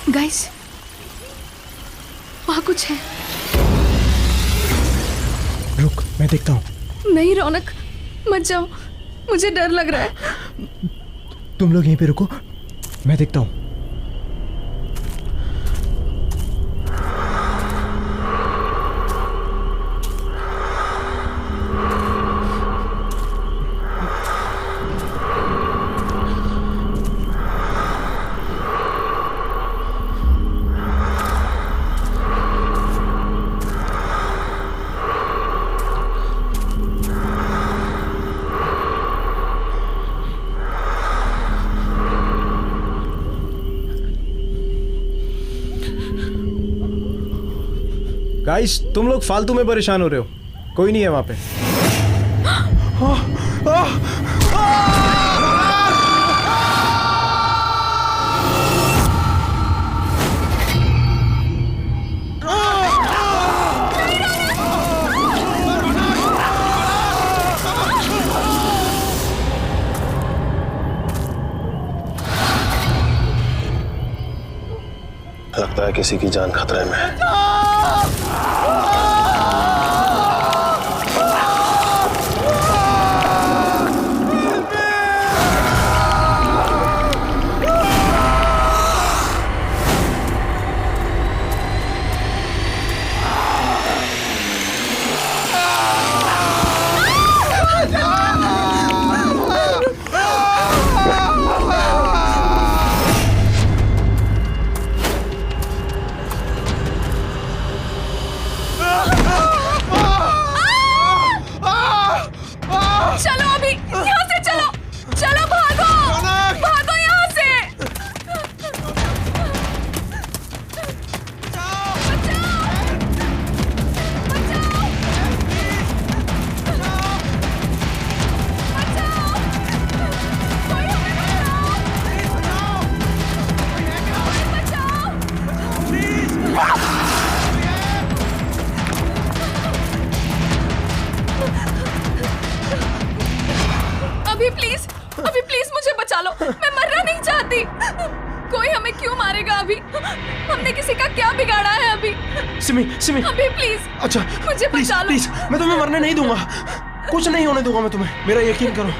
Guys, वहाँ कुछ है। रुक, मैं देखता हूँ। नहीं रौनक, मत जाओ, मुझे डर लग रहा है। तुम लोग यहीं पे रुको, मैं देखता हूँ। गाइस, तुम लोग फालतू में परेशान हो रहे हो, कोई नहीं है वहां पे। लगता है किसी की जान खतरे में है। अभी प्लीज मुझे बचा लो, मैं मरना नहीं चाहती। कोई हमें क्यों मारेगा अभी? हमने किसी का क्या बिगाड़ा है अभी? सिमी, सिमी, अभी प्लीज, अच्छा मुझे बचा लो। प्लीज, मैं तुम्हें मरने नहीं दूंगा, कुछ नहीं होने दूंगा मैं तुम्हें, मेरा यकीन करो।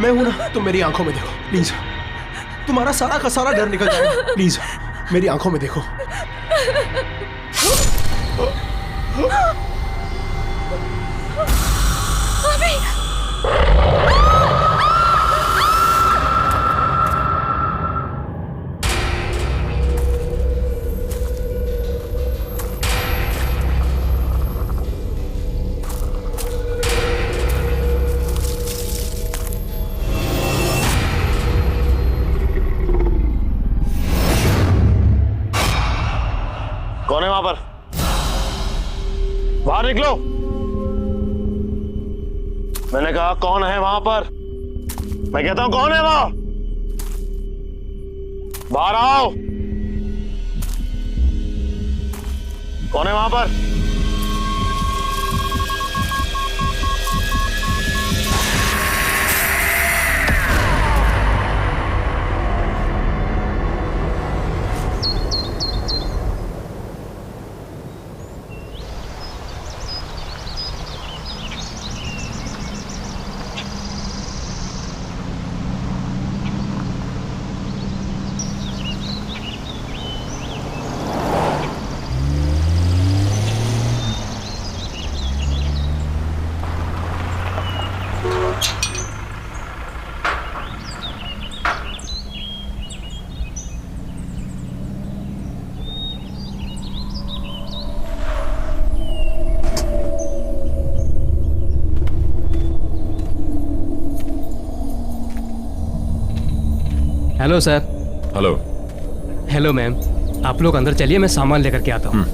मैं हूं ना, तुम मेरी आंखों में देखो प्लीज, तुम्हारा सारा का सारा डर निकल जाएगा। प्लीज मेरी आंखों में देखो। अभी कौन है वहां पर? बाहर निकलो। मैंने कहा कौन है वहां पर? मैं कहता हूं कौन है वहां? बाहर आओ। कौन है वहां पर? Hello sir. Hello. Hello ma'am, आप लोग अंदर चलिए, मैं सामान लेकर के आता हूँ।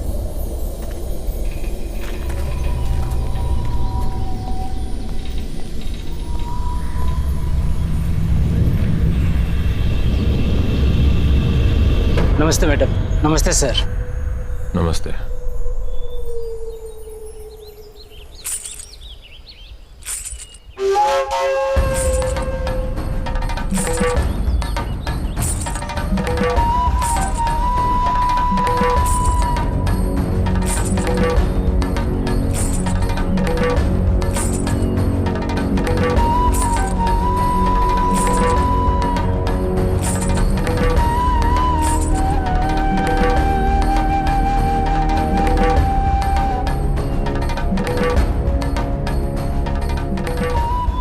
नमस्ते मैडम। नमस्ते सर। नमस्ते।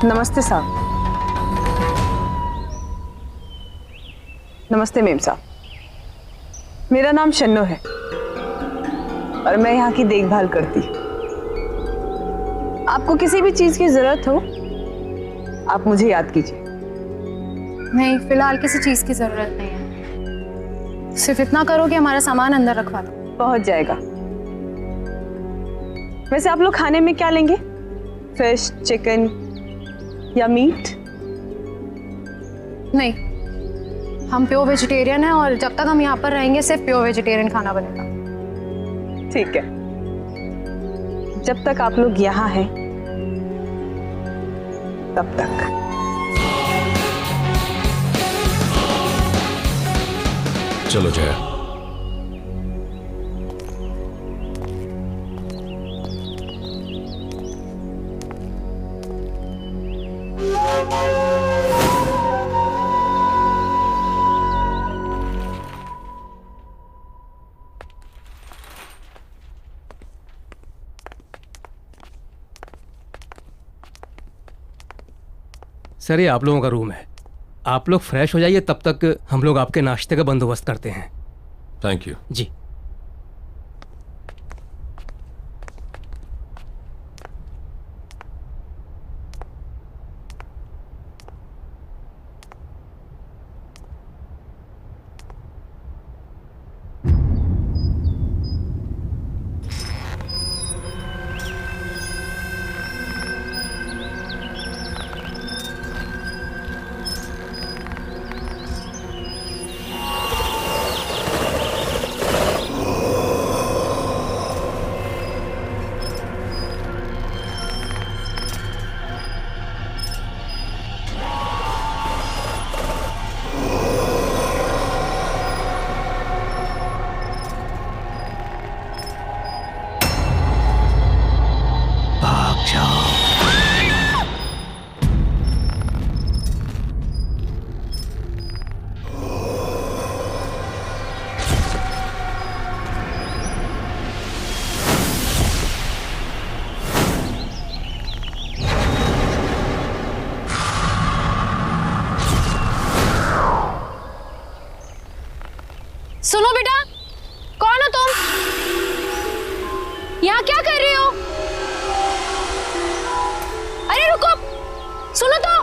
नमस्ते साहब। नमस्ते मेम साहब, मेरा नाम शन्नो है और मैं यहाँ की देखभाल करती हूँ। आपको किसी भी चीज की जरूरत हो आप मुझे याद कीजिए। नहीं, फिलहाल किसी चीज की जरूरत नहीं है। सिर्फ इतना करो कि हमारा सामान अंदर रखवा दो। पहुंच जाएगा। वैसे आप लोग खाने में क्या लेंगे? फिश, चिकन या मीट? नहीं, हम प्योर वेजिटेरियन हैं और जब तक हम यहाँ पर रहेंगे सिर्फ प्योर वेजिटेरियन खाना बनेगा। ठीक है, जब तक आप लोग यहाँ हैं तब तक। चलो जया। सर ये आप लोगों का रूम है, आप लोग फ्रेश हो जाइए, तब तक हम लोग आपके नाश्ते का बंदोबस्त करते हैं। Thank you. जी। सुनो बेटा, कौन हो तुम? यहाँ क्या कर रहे हो? अरे रुको, सुनो तो।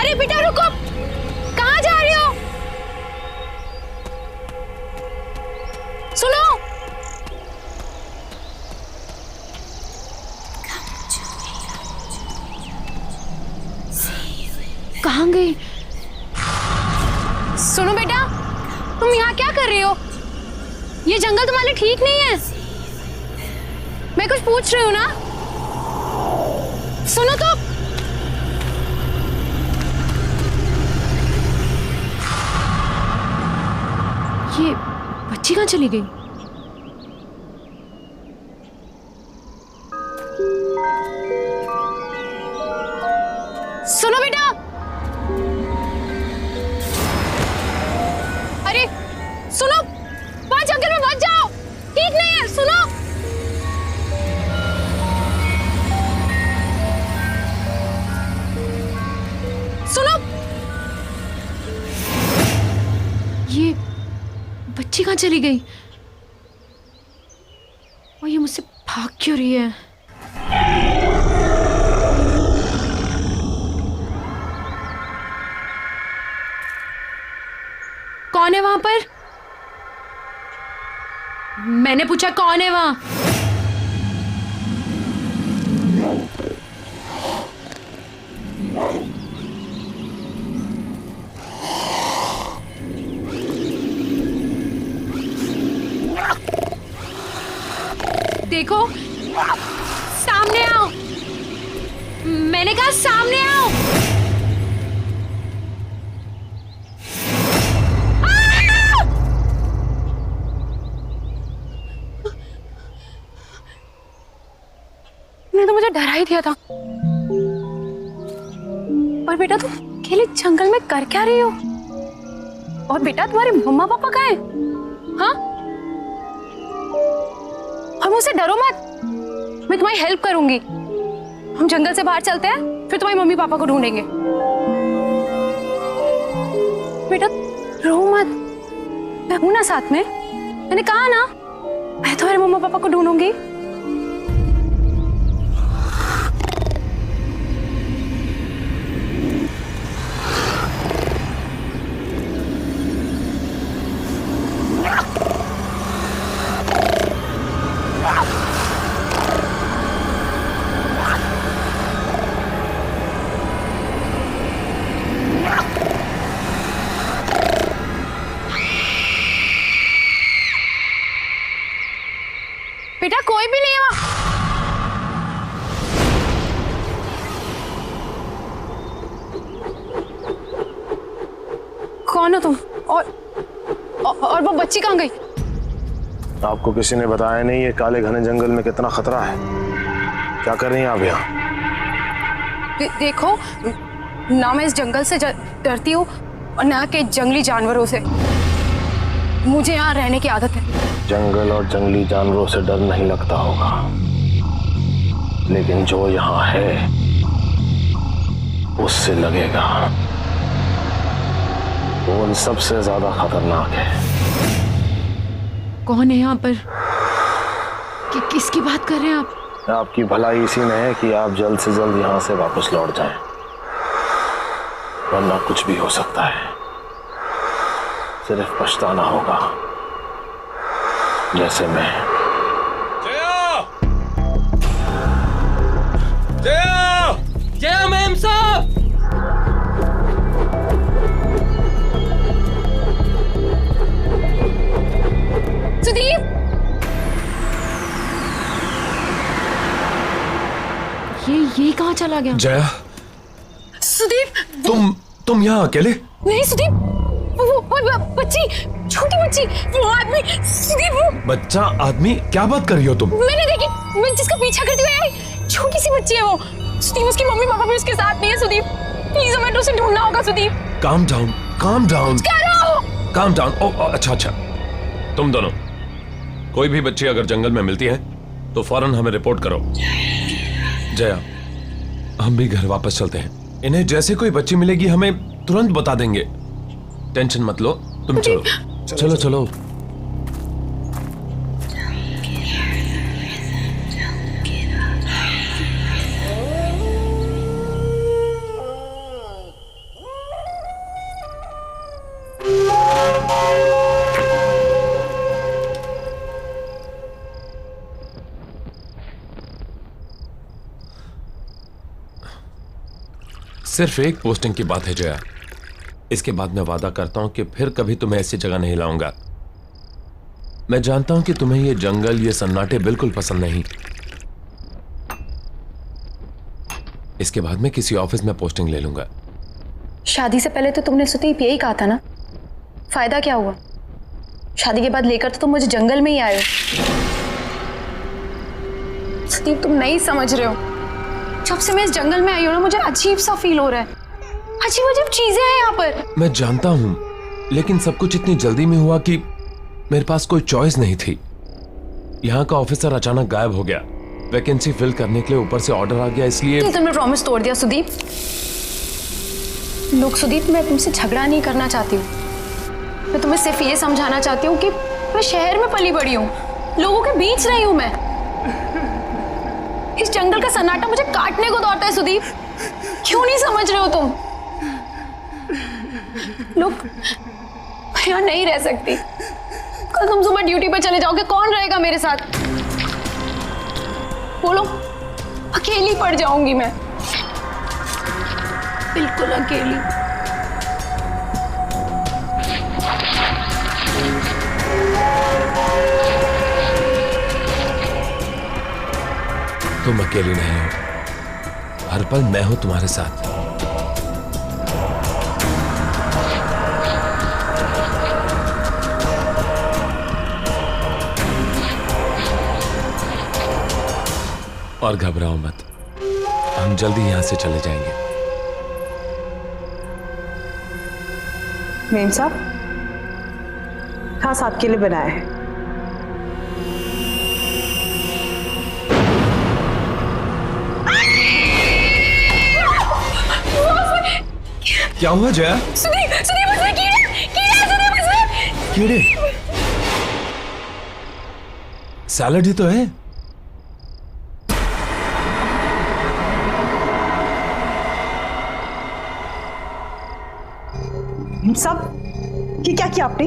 अरे बेटा रुको, कहाँ जा रहे हो? सुनो। कहाँ गई? सुनो बेटा, तुम यहाँ क्या कर रही हो? ये जंगल तुम्हारे लिए ठीक नहीं है। मैं कुछ पूछ रही हूँ ना। सुनो तो। ये बच्ची कहाँ चली गई? सुनो बेटा। अरे सुनो, वहां जंगल में मत जाओ, ठीक नहीं है। सुनो। सुनो। ये बच्ची कहाँ चली गई? और ये मुझसे भाग क्यों रही है? कौन है वहां पर? मैंने पूछा कौन है वहां? देखो, सामने आओ। मैंने कहा सामने आओ। तो मुझे डरा ही दिया था। और बेटा तुम अकेले जंगल में कर क्या रही हो? और बेटा तुम्हारे मम्मा पापा कहाँ हैं? हाँ? और मुझसे डरो मत, मैं तुम्हारी हेल्प करूंगी। हम जंगल से बाहर चलते हैं, फिर तुम्हारे मम्मी पापा को ढूंढेंगे। बेटा रो मत, मैं हूं ना साथ में। मैंने कहा ना, मैं तुम्हारे मम्मा पापा को ढूंढूंगी। बेटा कोई भी नहीं है वहां। कौन हो तुम? और वो बच्ची कहाँ गई? आपको किसी ने बताया नहीं ये काले घने जंगल में कितना खतरा है? क्या कर रही हैं आप यहाँ? देखो ना, मैं इस जंगल से डरती हूँ और ना के जंगली जानवरों से। मुझे यहाँ रहने की आदत है। जंगल और जंगली जानवरों से डर नहीं लगता होगा, लेकिन जो यहाँ है उससे लगेगा। वो उन सबसे ज्यादा खतरनाक है। कौन है यहाँ पर? किसकी बात कर रहे हैं आप? आपकी भलाई इसी में है कि आप जल्द से जल्द यहाँ से वापस लौट जाएं, वरना कुछ भी हो सकता है। सिर्फ पछताना होगा, जैसे मैं। जया मैम साहब! सुदीप! ये कहाँ चला गया? जया, सुदीप! तुम यहाँ अकेले? नहीं सुदीप, वो बच्ची, छोटी बच्ची, वो आदमी, सुदीप वो बच्चा आदमी? क्या बात कर रही हो तुम? मैंने देखी, मैं जिसका पीछा करती हुई आई, छोटी सी बच्ची है वो। सुदीप उसकी मम्मी पापा भी उसके साथ नहीं है। सुदीप प्लीज हमें उसे ढूंढना होगा। Sudeep calm down, calm down, क्या रहा हो? Calm down. अच्छा अच्छा, तुम दोनों कोई भी बच्ची अगर जंगल में मिलती है तो फौरन हमें रिपोर्ट करो। जया, हम भी घर वापस चलते हैं। इन्हें जैसे कोई बच्ची मिलेगी हमें तुरंत बता देंगे। टेंशन मत लो, तुम चलो चलो चलो। सिर्फ एक पोस्टिंग की बात है जया, इसके बाद मैं वादा करता हूं कि फिर कभी तुम्हें ऐसी जगह नहीं लाऊंगा। मैं जानता हूं कि तुम्हें ये जंगल, ये सन्नाटे बिल्कुल पसंद नहीं। इसके बाद मैं किसी ऑफिस में पोस्टिंग ले लूंगा। शादी से पहले तो तुमने सुदीप यही कहा था ना, फायदा क्या हुआ? शादी के बाद लेकर तो तुम मुझे जंगल में ही आए हो। सुदीप तुम नहीं समझ रहे हो, जब से मैं इस जंगल में आई हूं ना, मुझे अजीब सा फील हो रहा है। अजीब अजीब चीजें हैं यहाँ पर। मैं जानता हूं, लेकिन सब कुछ इतनी जल्दी में हुआ कि मेरे पास कोई चॉइस नहीं थी। यहाँ का ऑफिसर अचानक गायब हो गया, वैकेंसी फिल करने के लिए ऊपर से ऑर्डर आ गया, इसलिए तुमने प्रॉमिस तोड़ दिया सुदीप। लोग सुदीप, मैं तुमसे झगड़ा नहीं करना चाहती हूँ, मैं तुम्हें सिर्फ ये समझाना चाहती हूँ कि मैं शहर में पली बड़ी हूँ, लोगों के बीच नहीं हूँ मैं। इस जंगल का सन्नाटा मुझे काटने को दौड़ता है सुदीप, क्यों नहीं समझ रहे हो तुम? लोग, मैं यहाँ नहीं रह सकती। कल तुम सुबह ड्यूटी पे चले जाओगे, कौन रहेगा मेरे साथ? बोलो, अकेली पड़ जाऊंगी मैं, बिल्कुल अकेली। तुम अकेली नहीं हो, हर पल मैं हूं तुम्हारे साथ। और घबराओ मत, हम जल्दी यहां से चले जाएंगे। मेम साहब, खास आपके लिए बनाया है। क्या हुआ जया? कीड़े? सैलड ही तो है। सब ये क्या किया आपने?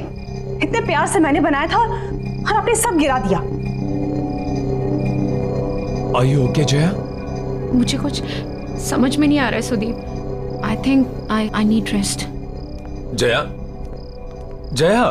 इतने प्यार से मैंने बनाया था और आपने सब गिरा दिया। Are you okay, Jaya? मुझे कुछ समझ में नहीं आ रहा है Sudeep. I think I need rest. Jaya, Jaya,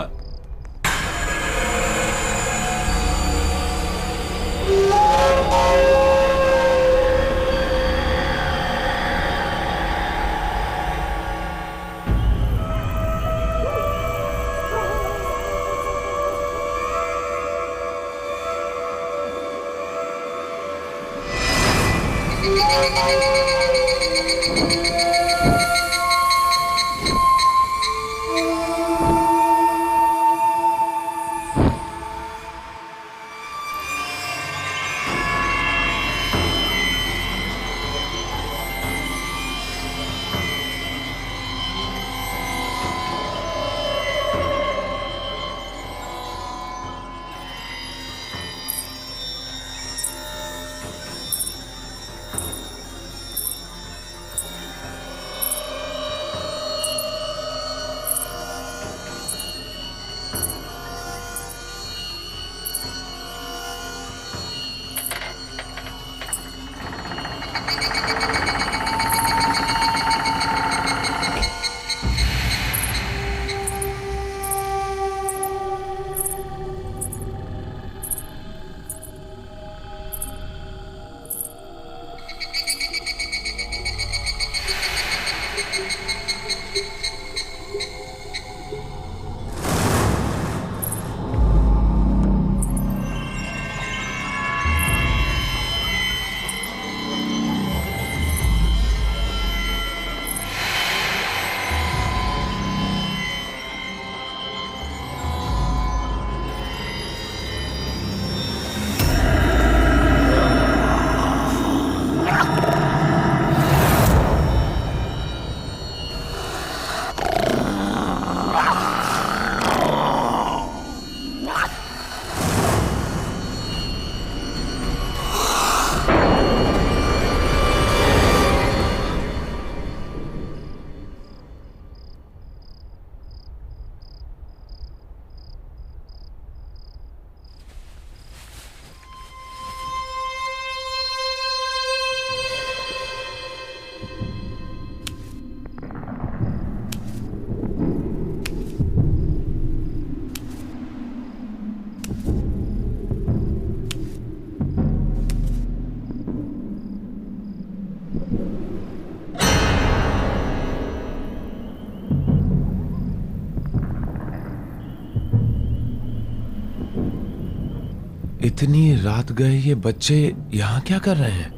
इतनी रात गए ये बच्चे यहां क्या कर रहे हैं?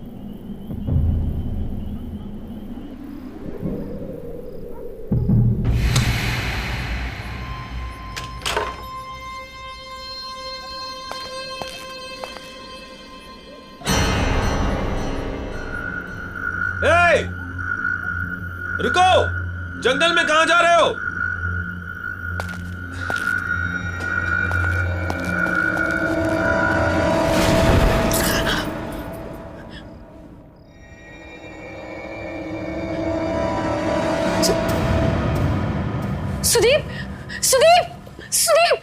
रुको, जंगल में कहां जा रहे हो? सुदीप, सुदीप, सुदीप!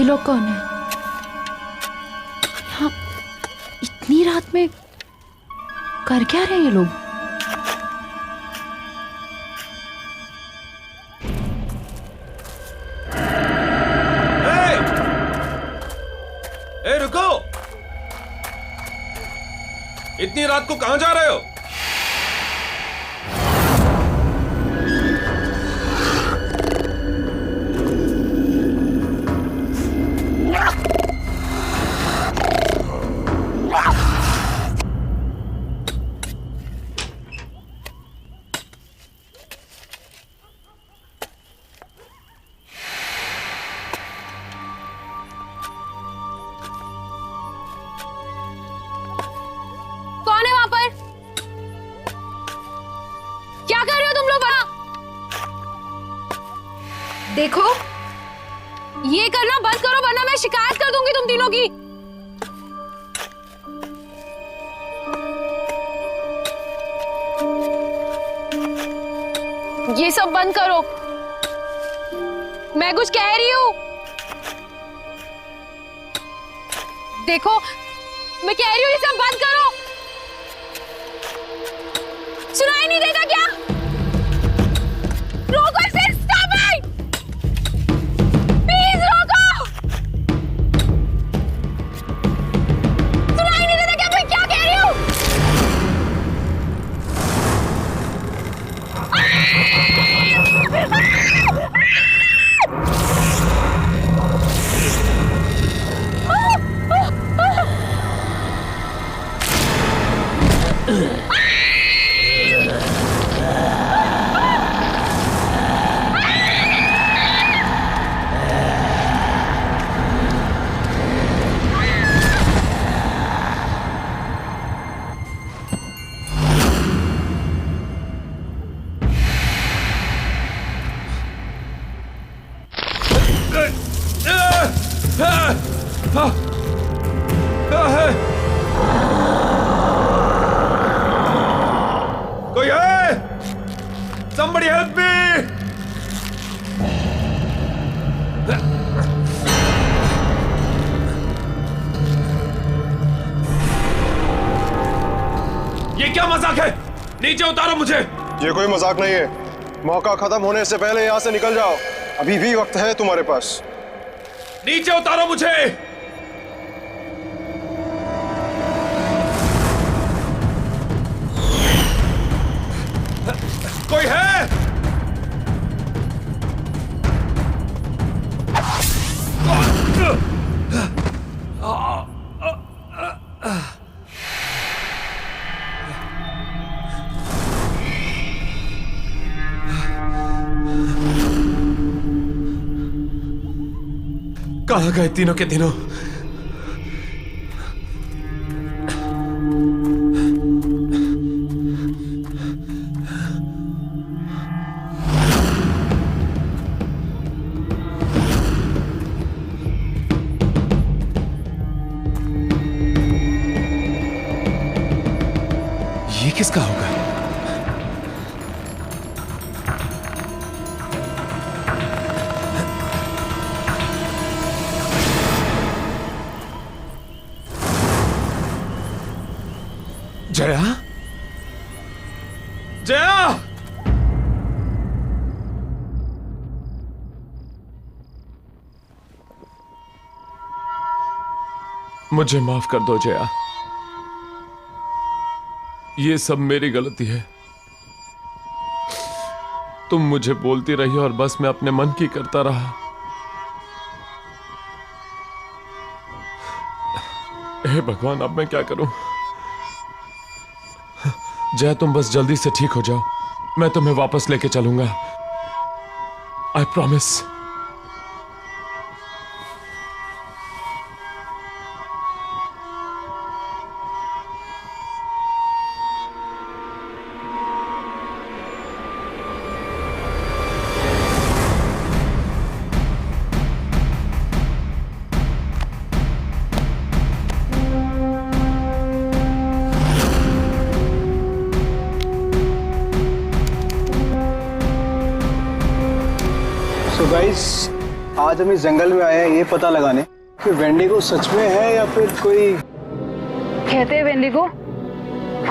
लोग कौन है? हाँ, इतनी रात में कर क्या रहे हैं ये लोग? ए रुको, इतनी रात को कहां जा रहे हो? कौन है वहां पर? क्या कर रहे हो तुम लोग वहां? देखो, ये करना बंद करो वरना मैं शिकायत कर दूंगी तुम तीनों की। ये सब बंद करो, मैं कुछ कह रही हूं। देखो, मैं कह रही हूं ये सब बंद करो। सुनाई नहीं देता क्या? रोको इसे, स्टॉप इट! प्लीज रोको! सुनाई नहीं देता क्या मैं क्या कह रही हूं? कोई है? Somebody help me! ये क्या मजाक है? नीचे उतारो मुझे। ये कोई मजाक नहीं है। मौका खत्म होने से पहले यहाँ से निकल जाओ। अभी भी वक्त है तुम्हारे पास। नीचे उतारो मुझे। कोई है? कहां गए तीनों के तीनों? ये किसका होगा? जया? जया! मुझे माफ कर दो जया। ये सब मेरी गलती है। तुम मुझे बोलती रही और बस मैं अपने मन की करता रहा। हे भगवान, अब मैं क्या करूं? जया, तुम बस जल्दी से ठीक हो जाओ। मैं तुम्हें वापस लेके चलूंगा। I promise. आज हम इस जंगल में आए हैं ये पता लगाने कि वेंडिगो सच में है या फिर कोई। कहते हैं वेंडिगो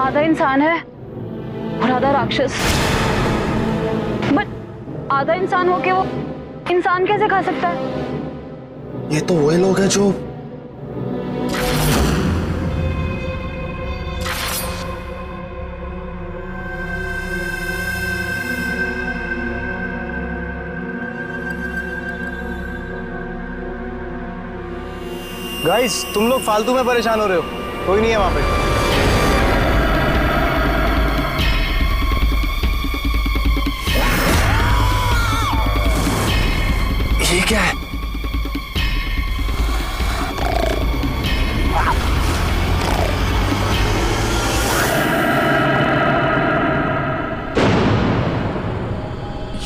आधा इंसान है और आधा राक्षस, बट आधा इंसान होके वो इंसान कैसे खा सकता है? ये तो वही लोग हैं जो गाइस तुम लोग फालतू में परेशान हो रहे हो, कोई नहीं है वहां पे। ये क्या है?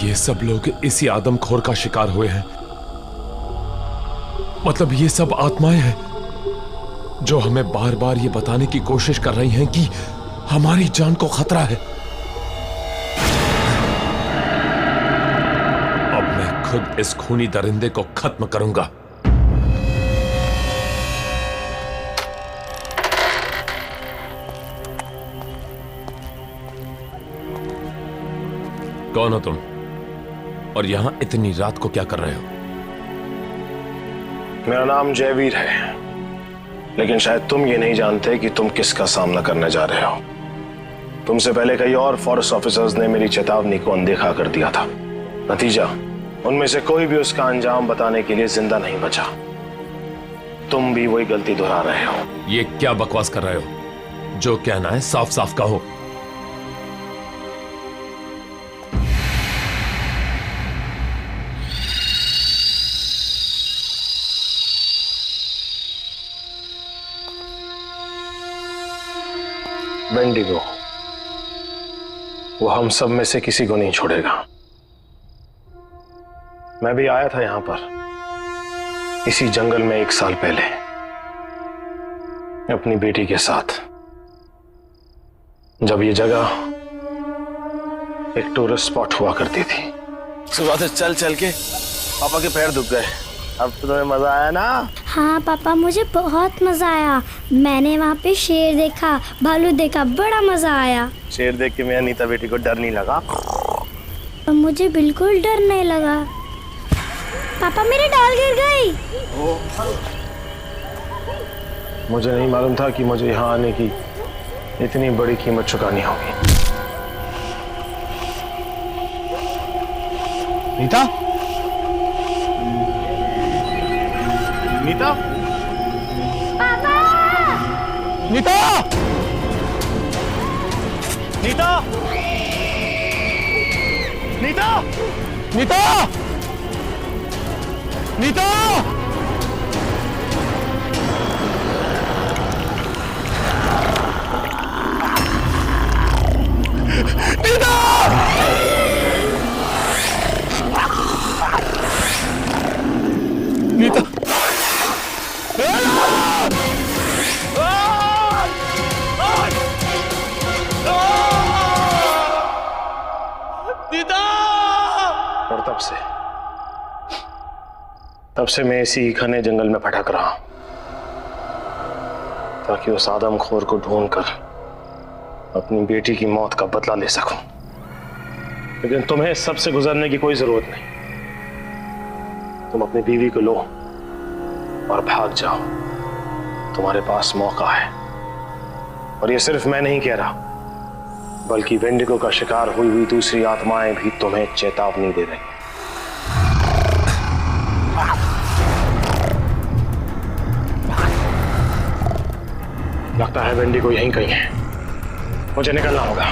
ये सब लोग इसी आदमखोर का शिकार हुए हैं। मतलब ये सब आत्माएं हैं जो हमें बार बार ये बताने की कोशिश कर रही हैं कि हमारी जान को खतरा है। अब मैं खुद इस खूनी दरिंदे को खत्म करूंगा। कौन हो तुम और यहां इतनी रात को क्या कर रहे हो? मेरा नाम जयवीर है, लेकिन शायद तुम ये नहीं जानते कि तुम किसका सामना करने जा रहे हो। तुमसे पहले कई और फॉरेस्ट ऑफिसर्स ने मेरी चेतावनी को अनदेखा कर दिया था। नतीजा, उनमें से कोई भी उसका अंजाम बताने के लिए जिंदा नहीं बचा। तुम भी वही गलती दोहरा रहे हो। ये क्या बकवास कर रहे हो? जो कहना है साफ साफ कहो। वेंडिगो, वो हम सब में से किसी को नहीं छोड़ेगा। मैं भी आया था यहां पर इसी जंगल में 1 साल पहले अपनी बेटी के साथ, जब ये जगह एक टूरिस्ट स्पॉट हुआ करती थी। सुबह से चल चल के पापा के पैर दुख गए। अब तो तुम्हें मजा आया ना? हाँ पापा, मुझे बहुत मजा आया। मैंने वहाँ पे शेर देखा, भालू देखा, बड़ा मजा आया। शेर देख के मेरी अनीता बेटी को डर नहीं लगा? तो मुझे बिल्कुल डर नहीं लगा। पापा मेरी डाल गिर गई। मुझे नहीं मालूम था कि मुझे यहाँ आने की इतनी बड़ी कीमत चुकानी होगी। नीता, नीता, पापा! नीता, नीता, नीता, नीता, नीता, नीता, और तब से मैं इसी घने जंगल में भटक रहा हूं, ताकि उस आदमखोर को ढूंढकर अपनी बेटी की मौत का बदला ले सकूं। लेकिन तुम्हें सबसे गुजरने की कोई जरूरत नहीं। तुम अपनी बीवी को लो और भाग जाओ। तुम्हारे पास मौका है। और ये सिर्फ मैं नहीं कह रहा, बल्कि वेंडिगो का शिकार हुई हुई दूसरी आत्माएं भी तुम्हें चेतावनी दे रही हैं। लगता है वेंडिगो यहीं कहीं है। मुझे निकलना होगा।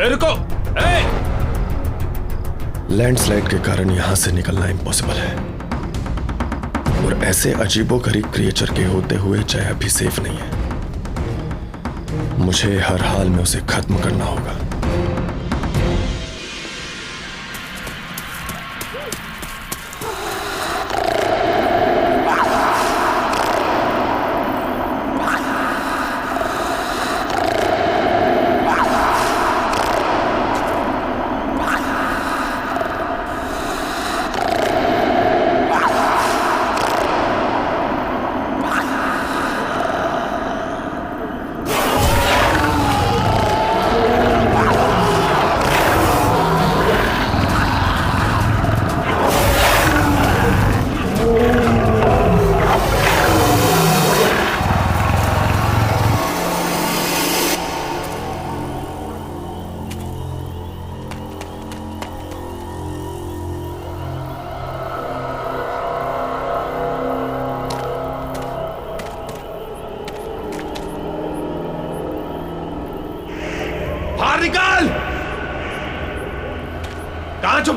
रुको! लैंडस्लाइड के कारण यहां से निकलना इम्पॉसिबल है, और ऐसे अजीबोगरीब क्रिएचर के होते हुए जया भी सेफ नहीं है। मुझे हर हाल में उसे खत्म करना होगा।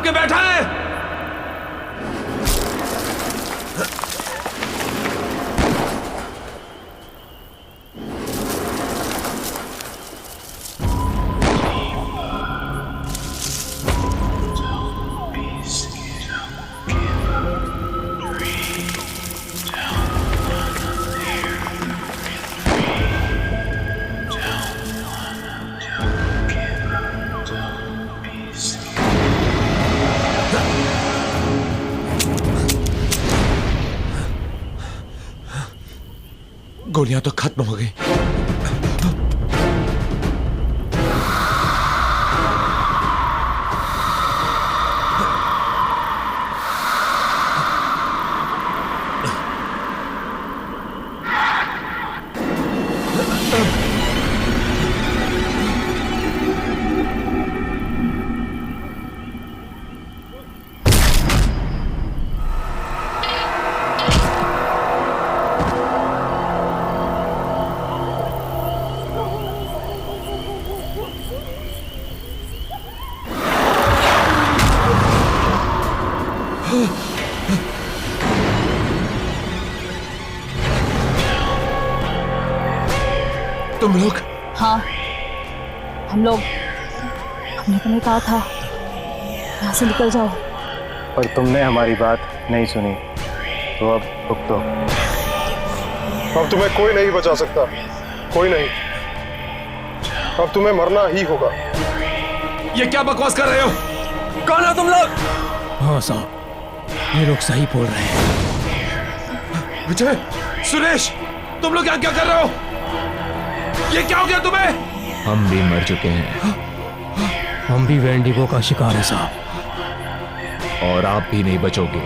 के बैठा है। गोलियां तो खत्म हो गई। तुम लोग? हाँ, हमने तुम्हें कहा था यहाँ से निकल जाओ, पर तुमने हमारी बात नहीं सुनी, तो अब भुगतो। अब तुम्हें कोई नहीं बचा सकता, कोई नहीं। अब तुम्हें मरना ही होगा। ये क्या बकवास कर रहे हो? कौन हो तुम लोग? हाँ साहब, ये लोग सही बोल रहे हैं। विजय, सुरेश, तुम लोग यहाँ क्या कर रहे हो? ये क्या हो गया तुम्हें? हम भी मर चुके हैं। हम भी वेंडिगो का शिकार है साहब। और आप भी नहीं बचोगे।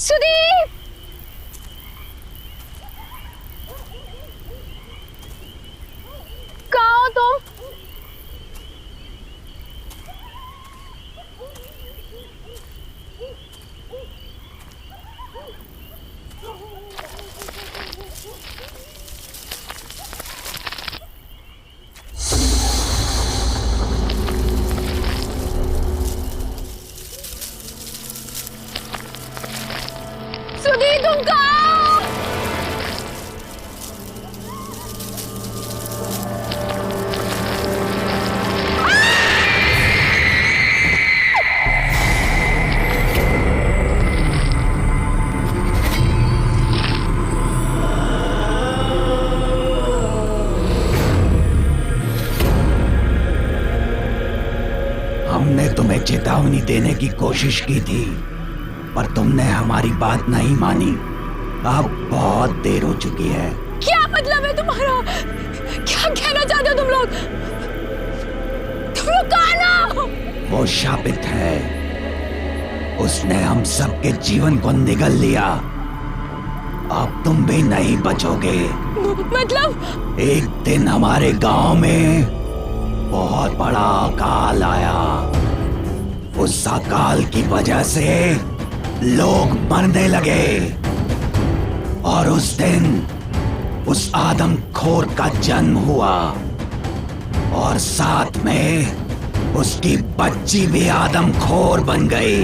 सुदीप! कहाँ हो तुम? देने की कोशिश की थी, पर तुमने हमारी बात नहीं मानी। अब बहुत देर हो चुकी है। क्या मतलब है तुम्हारा? क्या कहना चाहते हो तुम लोग? तुम लोग कौन हो? वो शापित है, उसने हम सबके जीवन को निगल लिया। अब तुम भी नहीं बचोगे। मतलब? एक दिन हमारे गांव में बहुत बड़ा अकाल आया। उस अकाल की वजह से लोग मरने लगे और उस दिन उस आदमखोर का जन्म हुआ और साथ में उसकी बच्ची भी आदमखोर बन गई।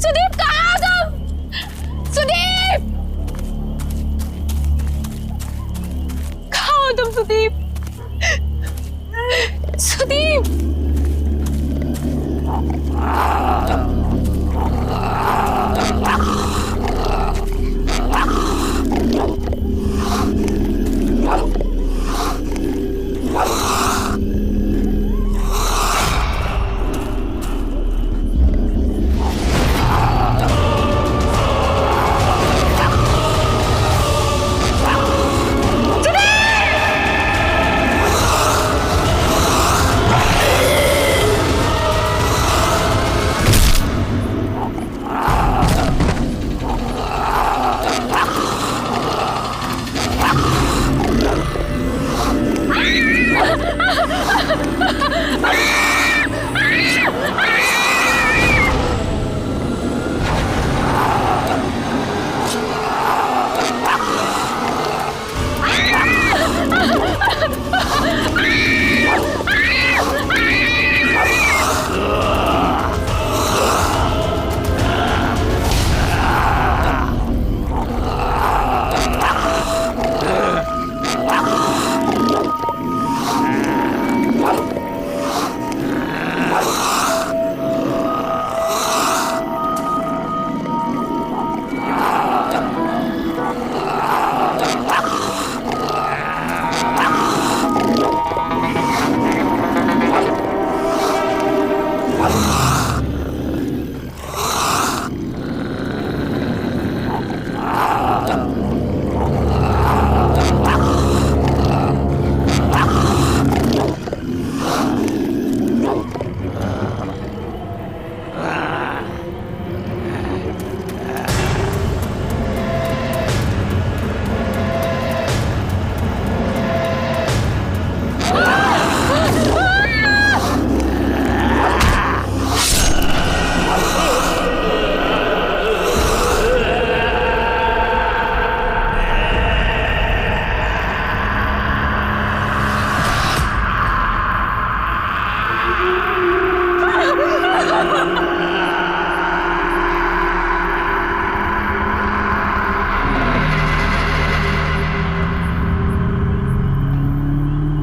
सुदीप कहाँ हो तुम? सुदीप! कहाँ हो तुम सुदीप? सुदीप!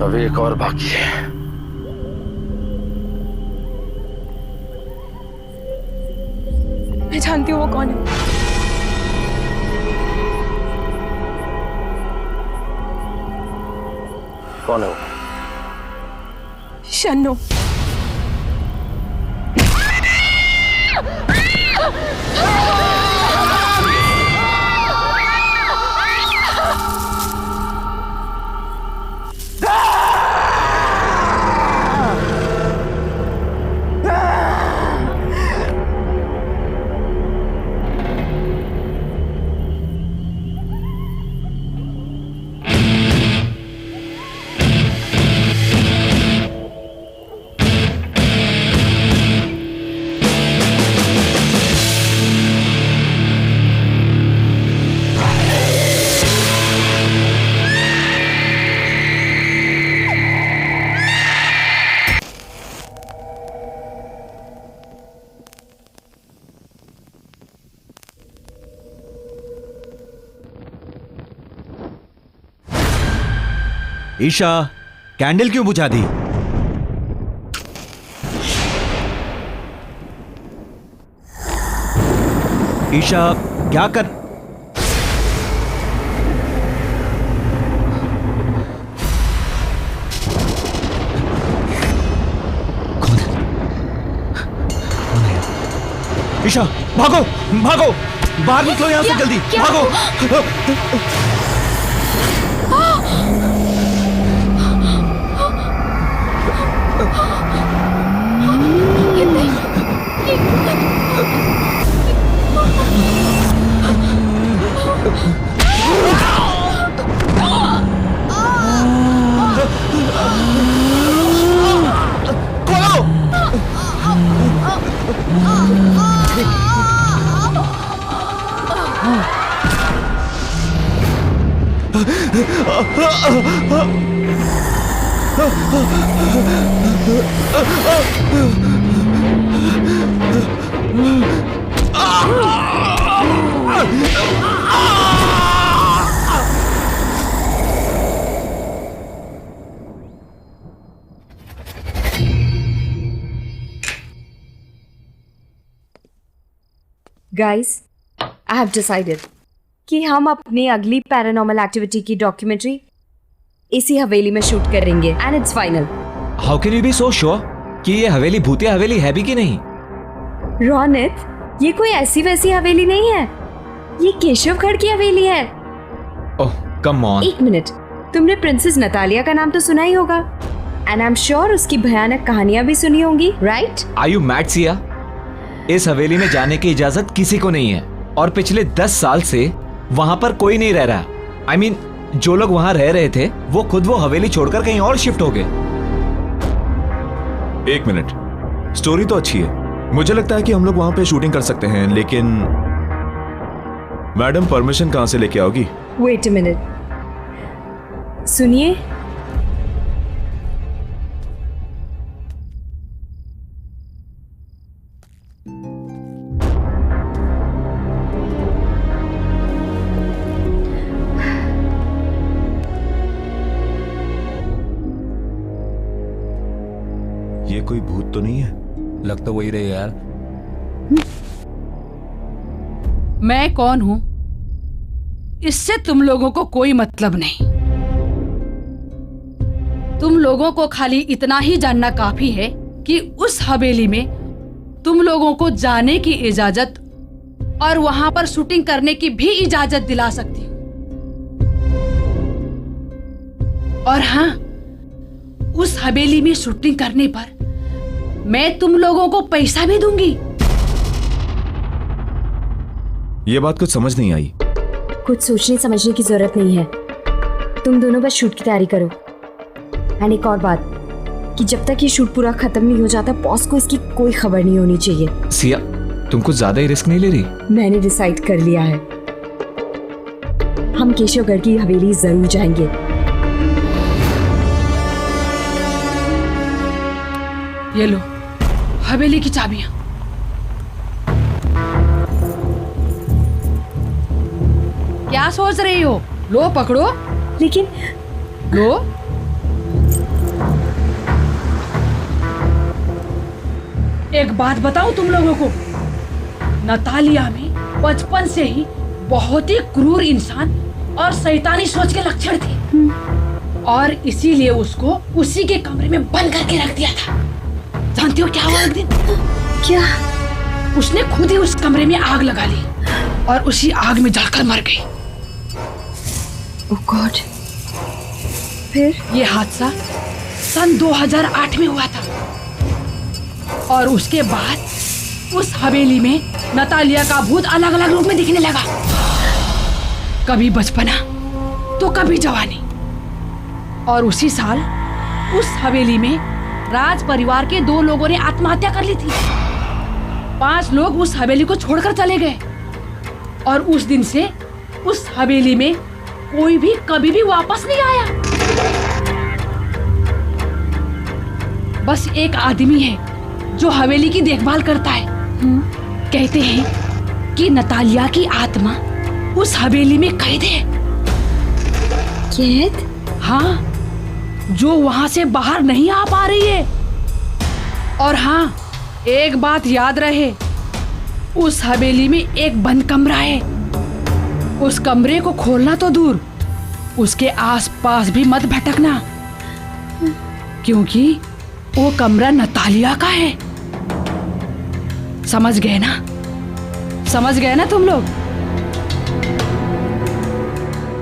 अब एक और बाकी है। मैं जानती हूँ वो कौन है। कौन है वो? शन्नो। ईशा, कैंडल क्यों बुझा दी? ईशा, क्या कर... ईशा, भागो भागो, बाहर निकलो यहां से जल्दी, भागो। Guys, I have decided कि हम अपनी अगली पैरानॉर्मल एक्टिविटी की डॉक्यूमेंट्री इसी हवेली में शूट करेंगे and it's final. How can you be so sure कि ये हवेली भूतिया हवेली है भी कि नहीं? रोनित, ये कोई ऐसी वैसी हवेली नहीं है, ये केशवगढ़ की हवेली है। ओह कम ऑन। एक मिनट, तुमने प्रिंसेस नतालिया का नाम तो सुना ही होगा एंड आई एम श्योर उसकी भयानक कहानियां भी सुनी होंगी, right? Are you mad Siya? इस हवेली में जाने की इजाजत किसी को नहीं है और पिछले 10 साल से वहां पर कोई नहीं रह रहा। I mean, जो लोग वहां रह रहे थे वो खुद वो हवेली छोड़कर कहीं और शिफ्ट हो गए। एक मिनट, स्टोरी तो अच्छी है, मुझे लगता है कि हम लोग वहां पे शूटिंग कर सकते हैं, लेकिन मैडम परमिशन कहां से लेके आओगी? वेट अ मिनट, सुनिए। ये कोई भूत तो नहीं है? लग तो वही रही यार। मैं कौन हूं इससे तुम लोगों को कोई मतलब नहीं। तुम लोगों को खाली इतना ही जानना काफी है कि उस हवेली में तुम लोगों को जाने की इजाजत और वहां पर शूटिंग करने की भी इजाजत दिला सकती हूं। और हाँ, उस हवेली में शूटिंग करने पर मैं तुम लोगों को पैसा भी दूंगी। ये बात कुछ समझ नहीं आई। कुछ सोचने समझने की जरूरत नहीं है, तुम दोनों बस शूट की तैयारी करो। एंड एक और बात कि जब तक ये शूट पूरा खत्म नहीं हो जाता, बॉस को इसकी कोई खबर नहीं होनी चाहिए। सिया, तुम कुछ ज्यादा ही रिस्क नहीं ले रही? मैंने डिसाइड कर लिया है, हम केशवगढ़ की हवेली जरूर जाएंगे। ये लो हवेली की चाबियां। क्या सोच रही हो? लो पकड़ो। लेकिन लो। एक बात बताऊं तुम लोगों को, नतालिया में बचपन से ही बहुत ही क्रूर इंसान और शैतानी सोच के लक्षण थे और इसीलिए उसको उसी के कमरे में बंद करके रख दिया था। जानती हो क्या हुआ एक दिन? क्या? उसने खुद ही उस कमरे में आग लगा ली और उसी आग में जलकर मर गई। ओह गॉड। फिर? ये हादसा सन 2008 में हुआ था और उसके बाद उस हवेली में नतालिया का भूत अलग अलग रूप में दिखने लगा। कभी बचपना तो कभी जवानी। और उसी साल उस हवेली में राज परिवार के 2 लोगों ने आत्महत्या कर ली थी। 5 लोग उस हवेली को छोड़कर चले गए और उस दिन से उस हवेली में कोई भी कभी भी वापस नहीं आया। बस एक आदमी है जो हवेली की देखभाल करता है। कहते हैं कि नतालिया की आत्मा उस हवेली में कैद है। कैद? हाँ, जो वहां से बाहर नहीं आ पा रही है। और हाँ, एक बात याद रहे, उस हवेली में एक बंद कमरा है। उस कमरे को खोलना तो दूर, उसके आसपास भी मत भटकना, क्योंकि वो कमरा नतालिया का है। समझ गए ना? समझ गए ना तुम लोग?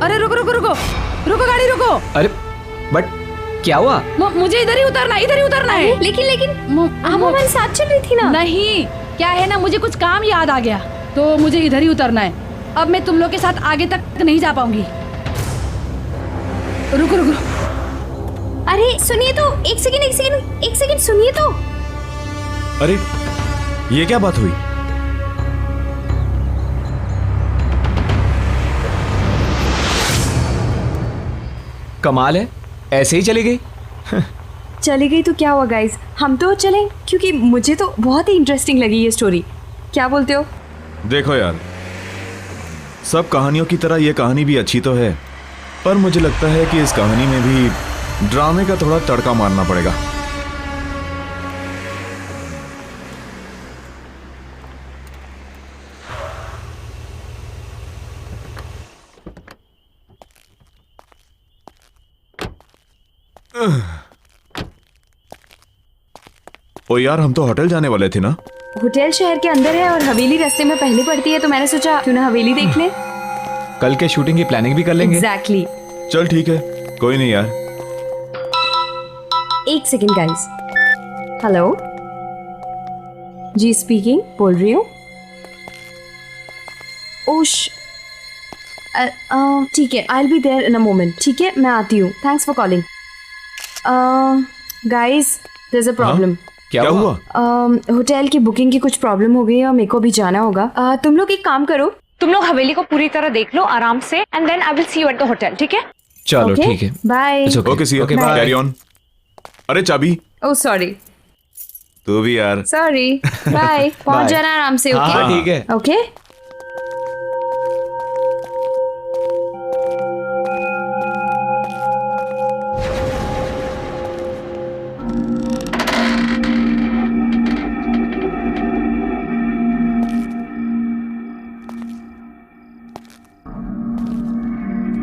अरे रुको रुको रुको रुको, गाड़ी रुको। अरे बट क्या हुआ? मुझे इधर ही उतरना है। लेकिन आप हमारे साथ चल रही थी ना? नहीं, क्या है ना, मुझे कुछ काम याद आ गया तो मुझे इधर ही उतरना है। अब मैं तुम लोग के साथ आगे तक नहीं जा पाऊंगी। रुको रुको। अरे सुनिए तो, एक सेकंड सुनिए तो। अरे ये क्या बात हुई? कमाल है, ऐसे ही चली गई। चली गई तो क्या हुआ गाइस, हम तो चलें, क्योंकि मुझे तो बहुत ही इंटरेस्टिंग लगी ये स्टोरी। क्या बोलते हो? देखो यार, सब कहानियों की तरह ये कहानी भी अच्छी तो है, पर मुझे लगता है कि इस कहानी में भी ड्रामे का थोड़ा तड़का मारना पड़ेगा। ओ यार, हम तो होटल जाने वाले थे ना? होटल शहर के अंदर है और हवेली रास्ते में पहले पड़ती है, तो मैंने सोचा क्यों ना हवेली देख लें। कल के शूटिंग की प्लानिंग भी कर लेंगे। एग्जैक्टली। चल ठीक है, कोई नहीं यार। एक सेकंड गाइस। हेलो जी, स्पीकिंग, बोल रही हूँ। ओश, ठीक है, I will be there in a moment. ठीक है, मैं आती हूँ। Thanks for calling. Guys, there is a problem. क्या हुआ? होटल की बुकिंग की कुछ प्रॉब्लम हो गई है और मेरे को भी जाना होगा। तुम लोग एक काम करो, तुम लोग हवेली को पूरी तरह देख लो आराम से, and then I will see you at the hotel. ठीक है? चलो ठीक है, bye. Okay see, Okay, bye. Carry on. अरे चाबी। Oh sorry. तू भी यार। सॉरी। बाय। पहुंच जाना आराम से। ओके? हाँ ठीक है। ओके।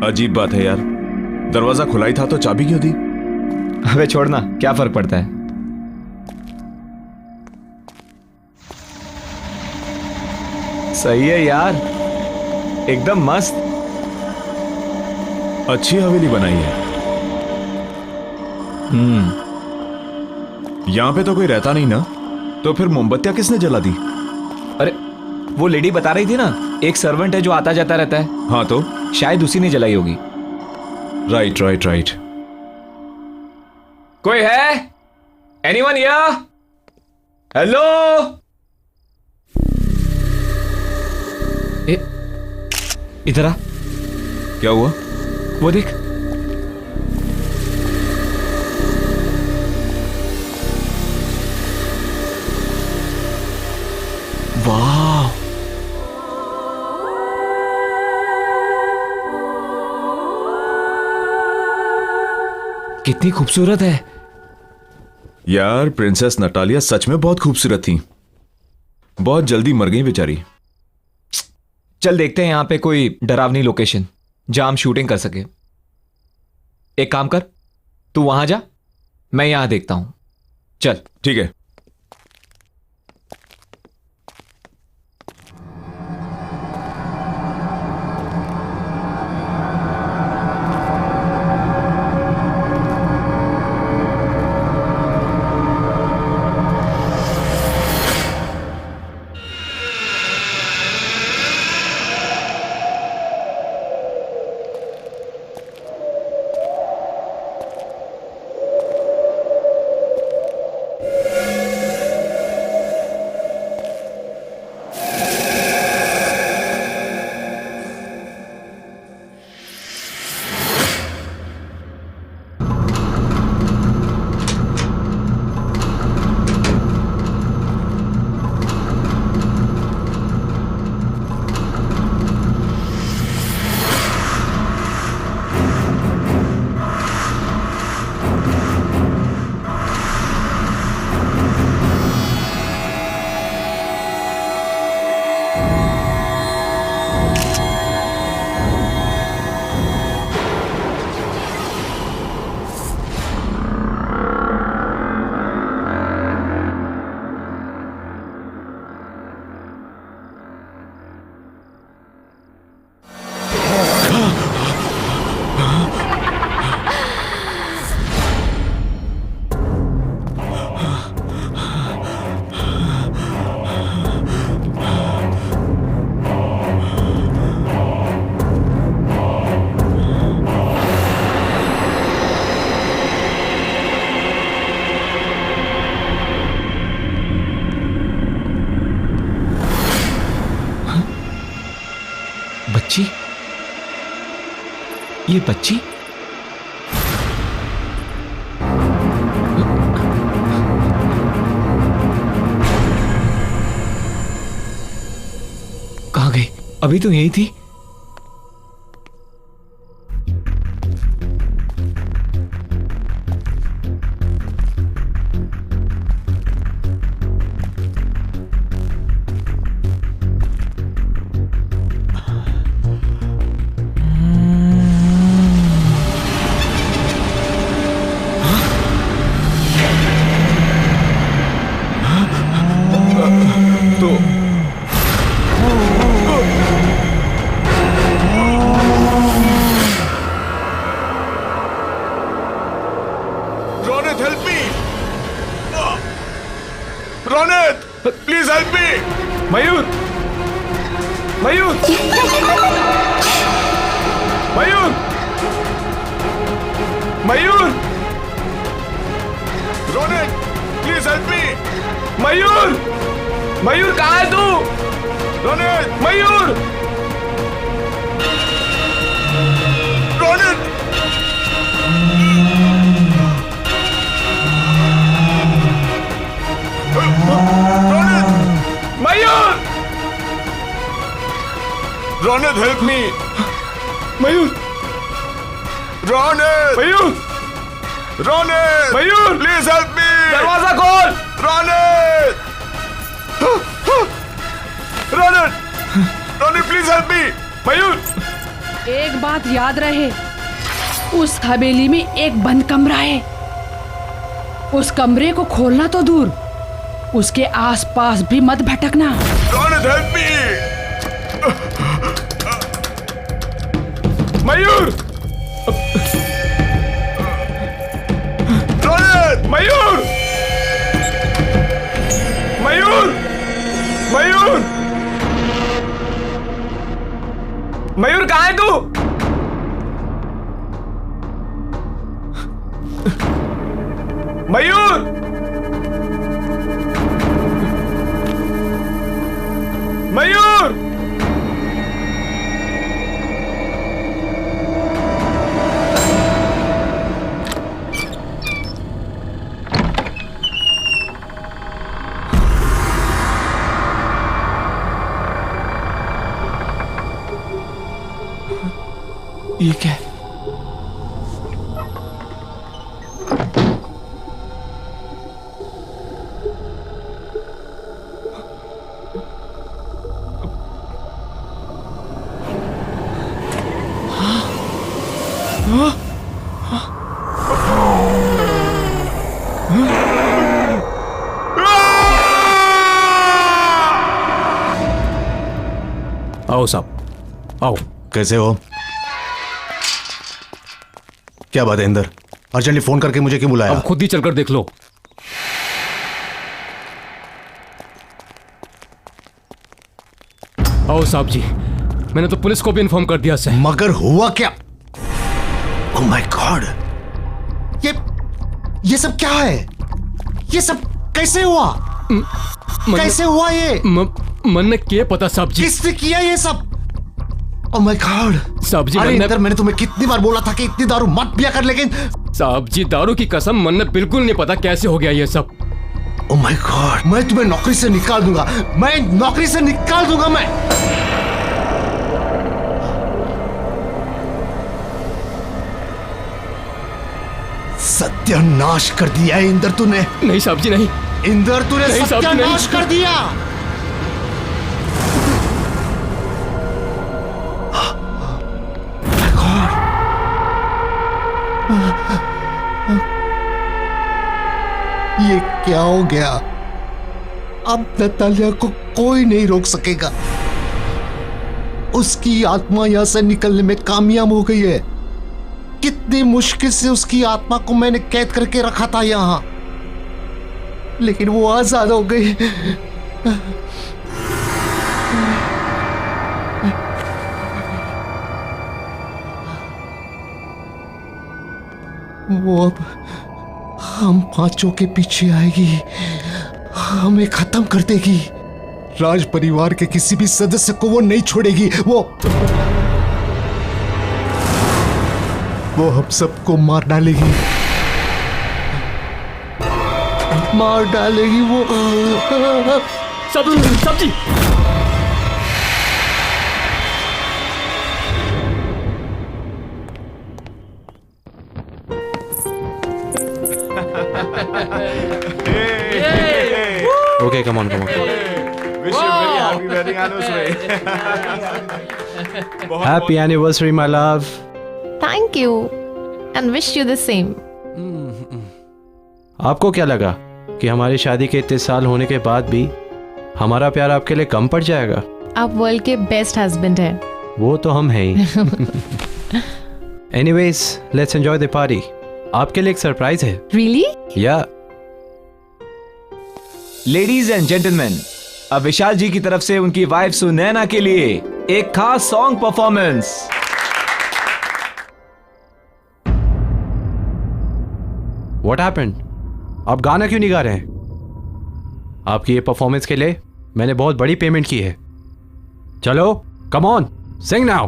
अजीब बात है यार, दरवाजा खुला ही था तो चाबी क्यों दी? अबे छोड़ना, क्या फर्क पड़ता है। सही है यार, एकदम मस्त। अच्छी हवेली बनाई है। यहां पे तो कोई रहता नहीं ना, तो फिर मोमबत्तियां किसने जला दी? अरे वो लेडी बता रही थी ना, एक सर्वेंट है जो आता जाता रहता है। हाँ तो शायद उसी ने जलाई होगी। Right right right. कोई है? Anyone here? हेलो? इधर आ। क्या हुआ? वो देख। वाह, कितनी खूबसूरत है यार। प्रिंसेस नटालिया सच में बहुत खूबसूरत थी। बहुत जल्दी मर गई बेचारी। चल देखते हैं यहाँ पे कोई डरावनी लोकेशन जहां हम शूटिंग कर सके। एक काम कर, तू वहां जा, मैं यहां देखता हूं। चल ठीक है। ये बच्ची? कहाँ गई? अभी तो यही थी। Ronit, help me! Mayur! Ronit! Mayur! Ronit! Mayur! Please help me! दरवाजा खोल! Ronit! Ronit! Ronit, please help me! Mayur! एक बात याद रहे, उस हवेली में एक बंद कमरा है। उस कमरे को खोलना तो दूर, उसके आसपास भी मत भटकना। Ronit, help me! मयूर! Ronit! मयूर! मयूर! मयूर! मयूर कहाँ है तू? मयूर! मयूर! ये क्या है? आओ साहब, आओ। कैसे हो? क्या बात है इंदर? अर्जेंटली फोन करके मुझे क्यों बुलाया? अब खुद ही चलकर देख लो। आओ साहब जी, मैंने तो पुलिस को भी इन्फॉर्म कर दिया सर। मगर हुआ क्या? ओह माय गॉड, ये सब क्या है? ये सब कैसे हुआ? कैसे हुआ ये? मन में क्या पता साहब जी। किसने किया ये सब? ओह माय गॉड साहब जी, अरे इंदर, मैंने तुम्हें कितनी बार बोला था कि इतनी दारू मत पिया कर, लेकिन साहब जी दारू की कसम, मन में बिल्कुल नहीं पता कैसे हो गया ये सब। ओह माय गॉड, मैं तुम्हें नौकरी से निकाल दूंगा, मैं नौकरी से निकाल दूंगा मैं। सत्यानाश कर दिया है इंदर तूने। नहीं साहब जी नहीं। इंदर तूने सत्यानाश कर दिया। ये क्या हो गया? अब नतालिया को कोई नहीं रोक सकेगा। उसकी आत्मा यहां से निकलने में कामयाब हो गई है। कितनी मुश्किल से उसकी आत्मा को मैंने कैद करके रखा था यहां, लेकिन वो आजाद हो गई। वो अब हम पांचों के पीछे आएगी, हमें खत्म कर देगी। राज परिवार के किसी भी सदस्य को वो नहीं छोड़ेगी। वो वो हम सबको मार डालेगी, मार डालेगी वो। सब्जी Okay, come on. Wish you very happy wedding anniversary. Happy anniversary, my love. Thank you and wish you the same. आपको क्या लगा कि हमारी शादी के इतने साल होने के बाद भी हमारा प्यार आपके लिए कम पड़ जाएगा? आप वर्ल्ड के बेस्ट हस्बैंड हैं। वो तो हम हैं ही। Anyways, let's enjoy the party. आपके लिए एक सरप्राइज है। Really? Yeah. Ladies and gentleman, अब विशाल जी की तरफ से उनकी वाइफ सुनैना के लिए एक खास सॉन्ग परफॉर्मेंस। What happened? आप गाना क्यों नहीं गा रहे हैं? आपकी ये परफॉर्मेंस के लिए मैंने बहुत बड़ी पेमेंट की है। चलो, come on, sing now.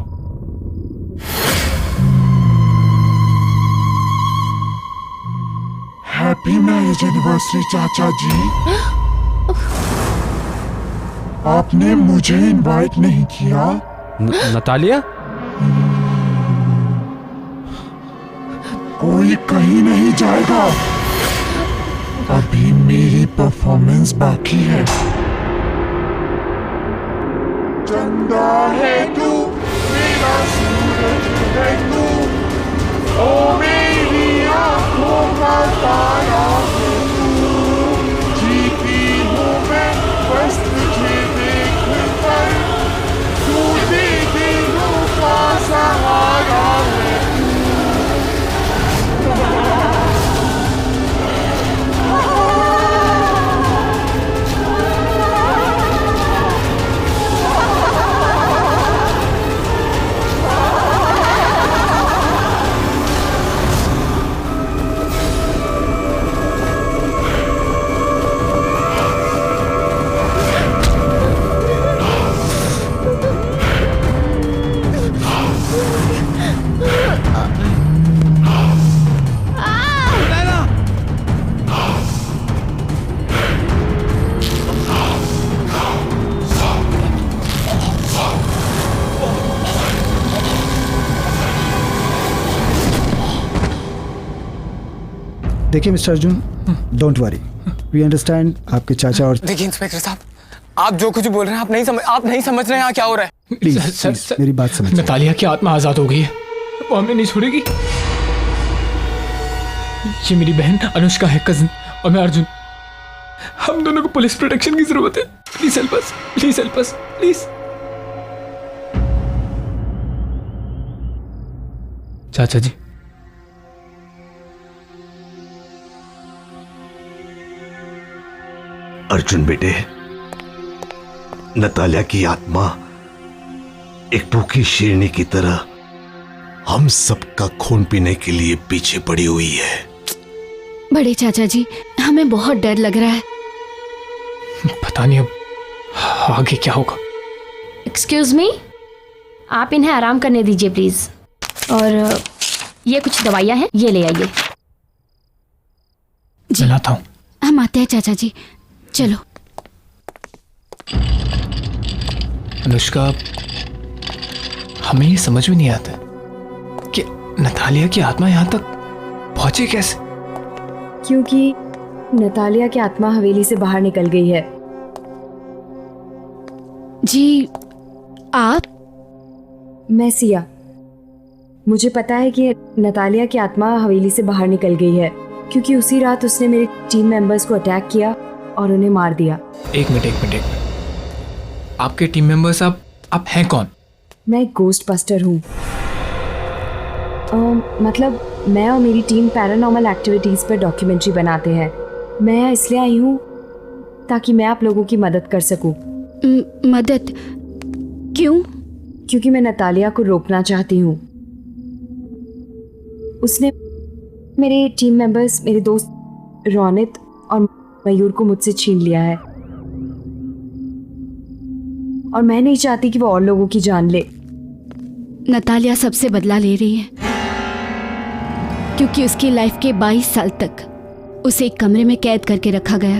Happy marriage anniversary चाचा जी। आपने मुझे इनवाइट नहीं किया। नतालिया? कोई कहीं नहीं जाएगा, अभी मेरी परफॉर्मेंस बाकी है। चंदा है तू, मेरा सूरज है तू, ओ मेरी आंखों का तारा है तू। जीती हूँ मैं बस तुझे देख कर, तू दे दिलों का सहारा है तू। देखिए mister Arjun, don't worry, we understand आपके चाचा और। देखिए इंस्पेक्टर साहब, आप जो कुछ बोल रहे हैं आप नहीं समझ रहे हैं यहाँ क्या हो रहा है। प्लीज मेरी बात समझिए। नतालिया की आत्मा आजाद हो गई है, वो हमें नहीं छोड़ेगी। ये मेरी बहन अनुष्का है, कजिन, और मैं अर्जुन। हम दोनों को पुलिस प्रोटेक्शन की जरूरत है। Please help us, please help us, please. चाचा जी, अर्जुन बेटे, नतालिया की आत्मा एक भूखी शेरनी की तरह हम सबका खून पीने के लिए पीछे पड़ी हुई है। बड़े चाचा जी, हमें बहुत डर लग रहा है। पता नहीं अब आगे क्या होगा। एक्सक्यूज मी, आप इन्हें आराम करने दीजिए प्लीज। और ये कुछ दवाइयाँ हैं, ये ले आइए। जी लाता हूँ। हम आते हैं चाचा जी, चलो। अनुष्का, हमें ये समझ में नहीं आता कि नतालिया की आत्मा यहाँ तक पहुंची कैसे। क्योंकि नतालिया की आत्मा हवेली से बाहर निकल गई है। जी आप? मैं सिया। मुझे पता है कि नतालिया की आत्मा हवेली से बाहर निकल गई है क्योंकि उसी रात उसने मेरे टीम मेंबर्स को अटैक किया और उन्हें मार दिया। एक मिनट। आपके टीम मेंबर्स आप हैं कौन? मैं एक गोस्ट बस्टर हूँ। मतलब मैं और मेरी टीम पैरानॉर्मल एक्टिविटीज़ पर डॉक्यूमेंट्री बनाते हैं। मैं यहाँ इसलिए आई हूँ ताकि मैं आप लोगों की मदद कर सकूँ। मदद? क्यों? क्योंकि मैं नतालिया को रोकना चाहती हूँ। उसने मेरे टीम मेंबर्स, मेरे दोस्त रोनित और मयूर को मुझसे छीन लिया है और मैं नहीं चाहती कि वो और लोगों की जान ले। नतालिया सबसे बदला ले रही है। क्योंकि उसकी लाइफ के 22 साल तक उसे एक कमरे में कैद करके रखा गया।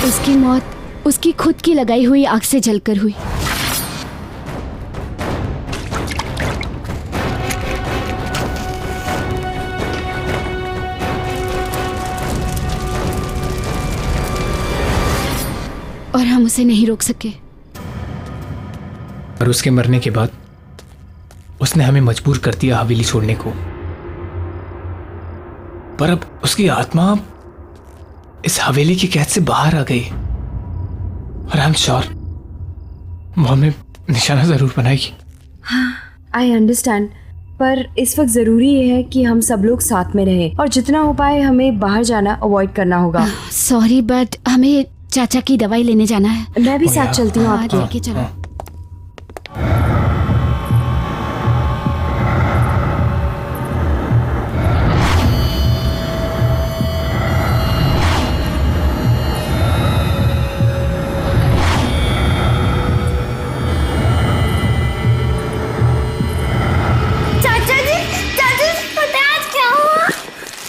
उसकी मौत उसकी खुद की लगाई हुई आग से जलकर हुई। और हम उसे नहीं रोक सके। और उसके मरने के बाद उसने हमें मजबूर कर दिया हवेली छोड़ने को। पर अब उसकी आत्मा इस हवेली की कैद से बाहर आ गई और आई एम श्योर वो हमें निशाना जरूर बनाएगी। हाँ, आई अंडरस्टैंड, पर इस वक्त जरूरी ये है कि हम सब लोग साथ में रहें और जितना हो पाए हमें बाहर जाना अवॉइड करना होगा। सॉरी बट हमें चाचा की दवाई लेने जाना है। मैं भी साथ चलती हूँ आपके। ठीक है, चलो।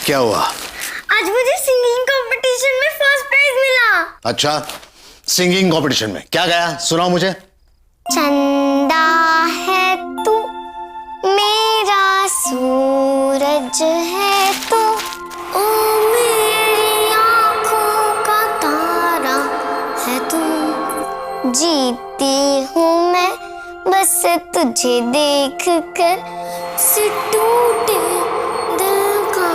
क्या हुआ? आज मुझे सिंगिंग कंपटीशन में फर्स्ट प्राइज मिला। अच्छा, सिंगिंग कंपटीशन में क्या गाया? सुनाओ मुझे। चंदा है तू, मेरा सूरज है तू, ओ मेरी आँखों का तारा है तू। जीती हूँ मैं बस तुझे देख कर, से टूटे दिल का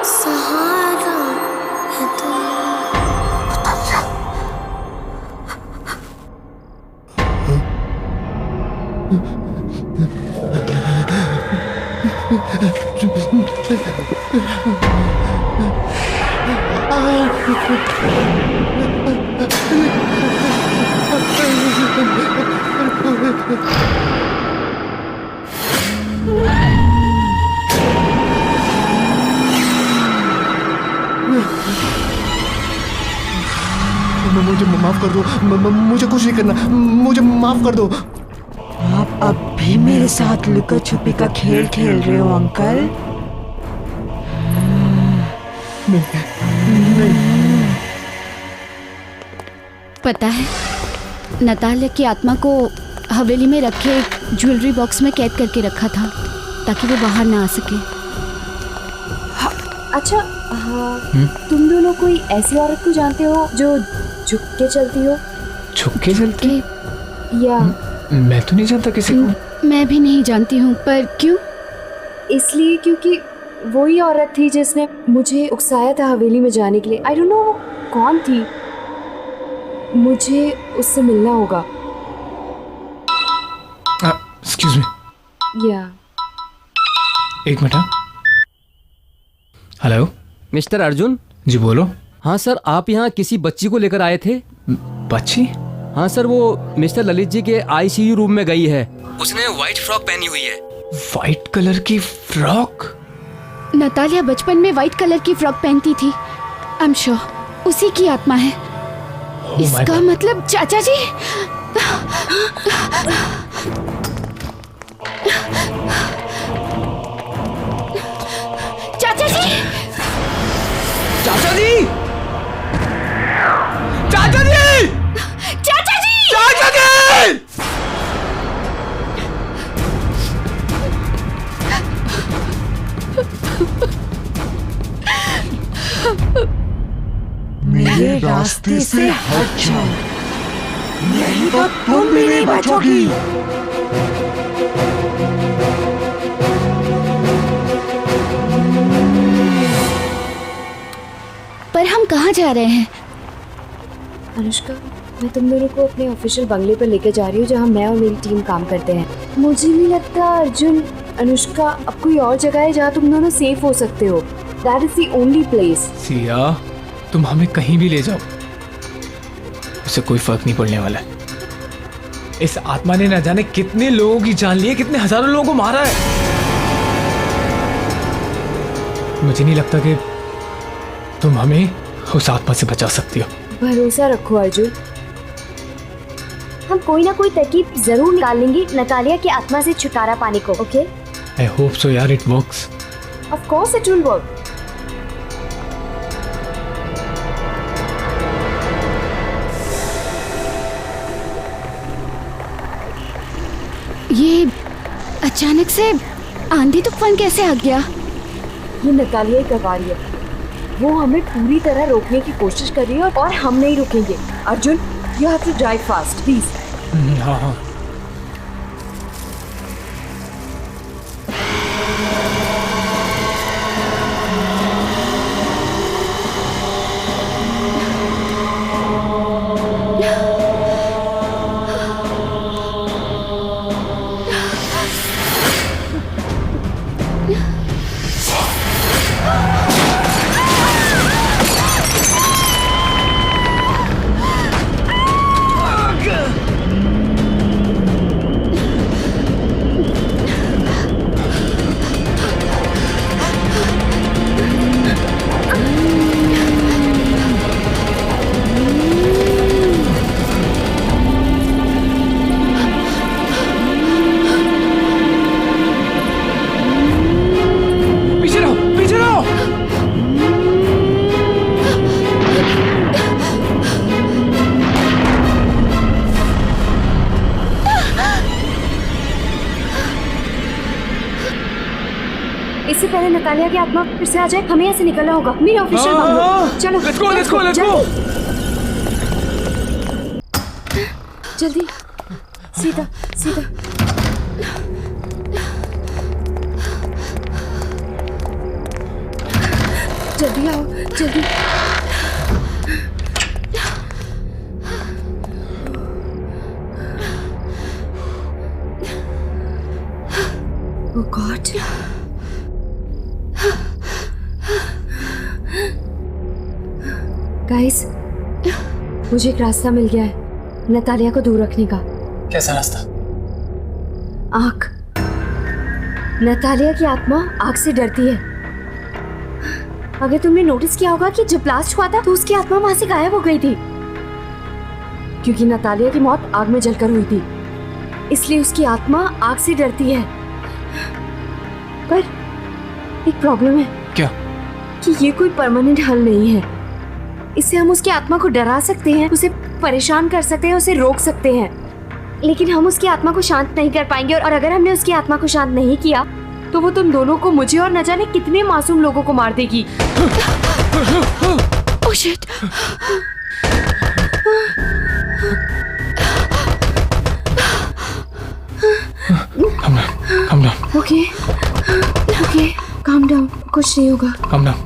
सहारा है तू। मुझे माफ कर दो, मुझे कुछ नहीं करना, मुझे माफ कर दो। आप अब भी मेरे साथ लुका छुपी का खेल खेल रहे हो अंकल? पता है, नतालिया की आत्मा को हवेली में रखे ज्वेलरी बॉक्स में कैद करके रखा था ताकि वो बाहर ना आ सके। अच्छा, हाँ, तुम दोनों कोई ऐसी औरत को जानते हो जो झुक के चलती हो? झुक के चलती? या मैं तो नहीं जानता किसी को। मैं भी नहीं जानती हूँ, पर क्यों? इसलिए क्योंकि वही औरत थी जिसने मुझे उकसाया था हवेली में जाने के लिए। आई डोंट नो वो कौन थी। मुझे उससे मिलना होगा। Excuse me. या एक मिनट। Hello mister Arjun. जी बोलो। हाँ सर, आप यहाँ किसी बच्ची को लेकर आए थे। बच्ची? हाँ सर, वो मिस्टर ललित जी के आईसीयू रूम में गई है। उसने व्हाइट फ्रॉक पहनी हुई है। व्हाइट कलर की फ्रॉक? नतालिया बचपन में व्हाइट कलर की फ्रॉक पहनती थी। आई एम श्योर उसी की आत्मा है। इसका मतलब चाचा जी। चाचा जी! चाचा जी! चाचा जी! चाचा जी! चाचा जी! मेरे रास्ते से हट जाओ, नहीं तो तुम भी नहीं बचोगी। पर हम कहाँ जा रहे हैं? अनुष्का, मैं तुम दोनों को अपने ऑफिशियल बंगले पर लेकर जा रही हूँ जहाँ मैं और मेरी टीम काम करते हैं। मुझे नहीं लगता अर्जुन, अनुष्का, अब कोई और जगह है जहाँ तुम दोनों सेफ हो सकते हो। That is the only place. Siya, तुम हमें कहीं भी ले जाओ, उससे कोई फर्क नहीं पड़ने वाला है। इस आत्मा ने न जाने कितने लोगों की जान ली है, कितने हजारों लोगों को मारा है। मुझे नहीं लगता कि तुम हमें उस आत्मा से बचा सकती हो। भरोसा रखो अर्जुन, हम कोई ना कोई तरकीब जरूर निकालेंगे नतालिया की आत्मा से छुटकारा पाने को। ओके? आई होप सो यार, it works. Of course it will work. ये अचानक से आंधी तूफान कैसे आ गया? ये नतालिया ही करवा रही है। वो हमें पूरी तरह रोकने की कोशिश कर रही है और हम नहीं रुकेंगे। Arjun, you have to drive fast please. हाँ हाँ। इससे पहले नतालिया की आत्मा फिर से आ जाए, हमें यहाँ से निकलना होगा। मेरे ऑफिशियल चलो let's go let's go let's go. जल्दी, सीधा सीधा। जल्दी आओ जल्दी। Oh God. गाइस, मुझे एक रास्ता मिल गया है नतालिया को दूर रखने का। कैसा रास्ता? आग। नतालिया की आत्मा आग से डरती है। अगर तुमने नोटिस किया होगा कि जब ब्लास्ट हुआ था तो उसकी आत्मा वहां से गायब हो गई थी, क्योंकि नतालिया की मौत आग में जलकर हुई थी, इसलिए उसकी आत्मा आग से डरती है। पर एक प्रॉब्लम है। क्या? कि ये कोई परमानेंट हल नहीं है। इससे हम उसकी आत्मा को डरा सकते हैं, उसे परेशान कर सकते हैं, उसे रोक सकते हैं, लेकिन हम उसकी आत्मा को शांत नहीं कर पाएंगे। और अगर हमने उसकी आत्मा को शांत नहीं किया तो वो तुम दोनों को, मुझे और न जाने कितने मासूम लोगों को मार देगी। Oh shit. Calm down. Okay okay, calm down, कुछ नहीं होगा। Calm down.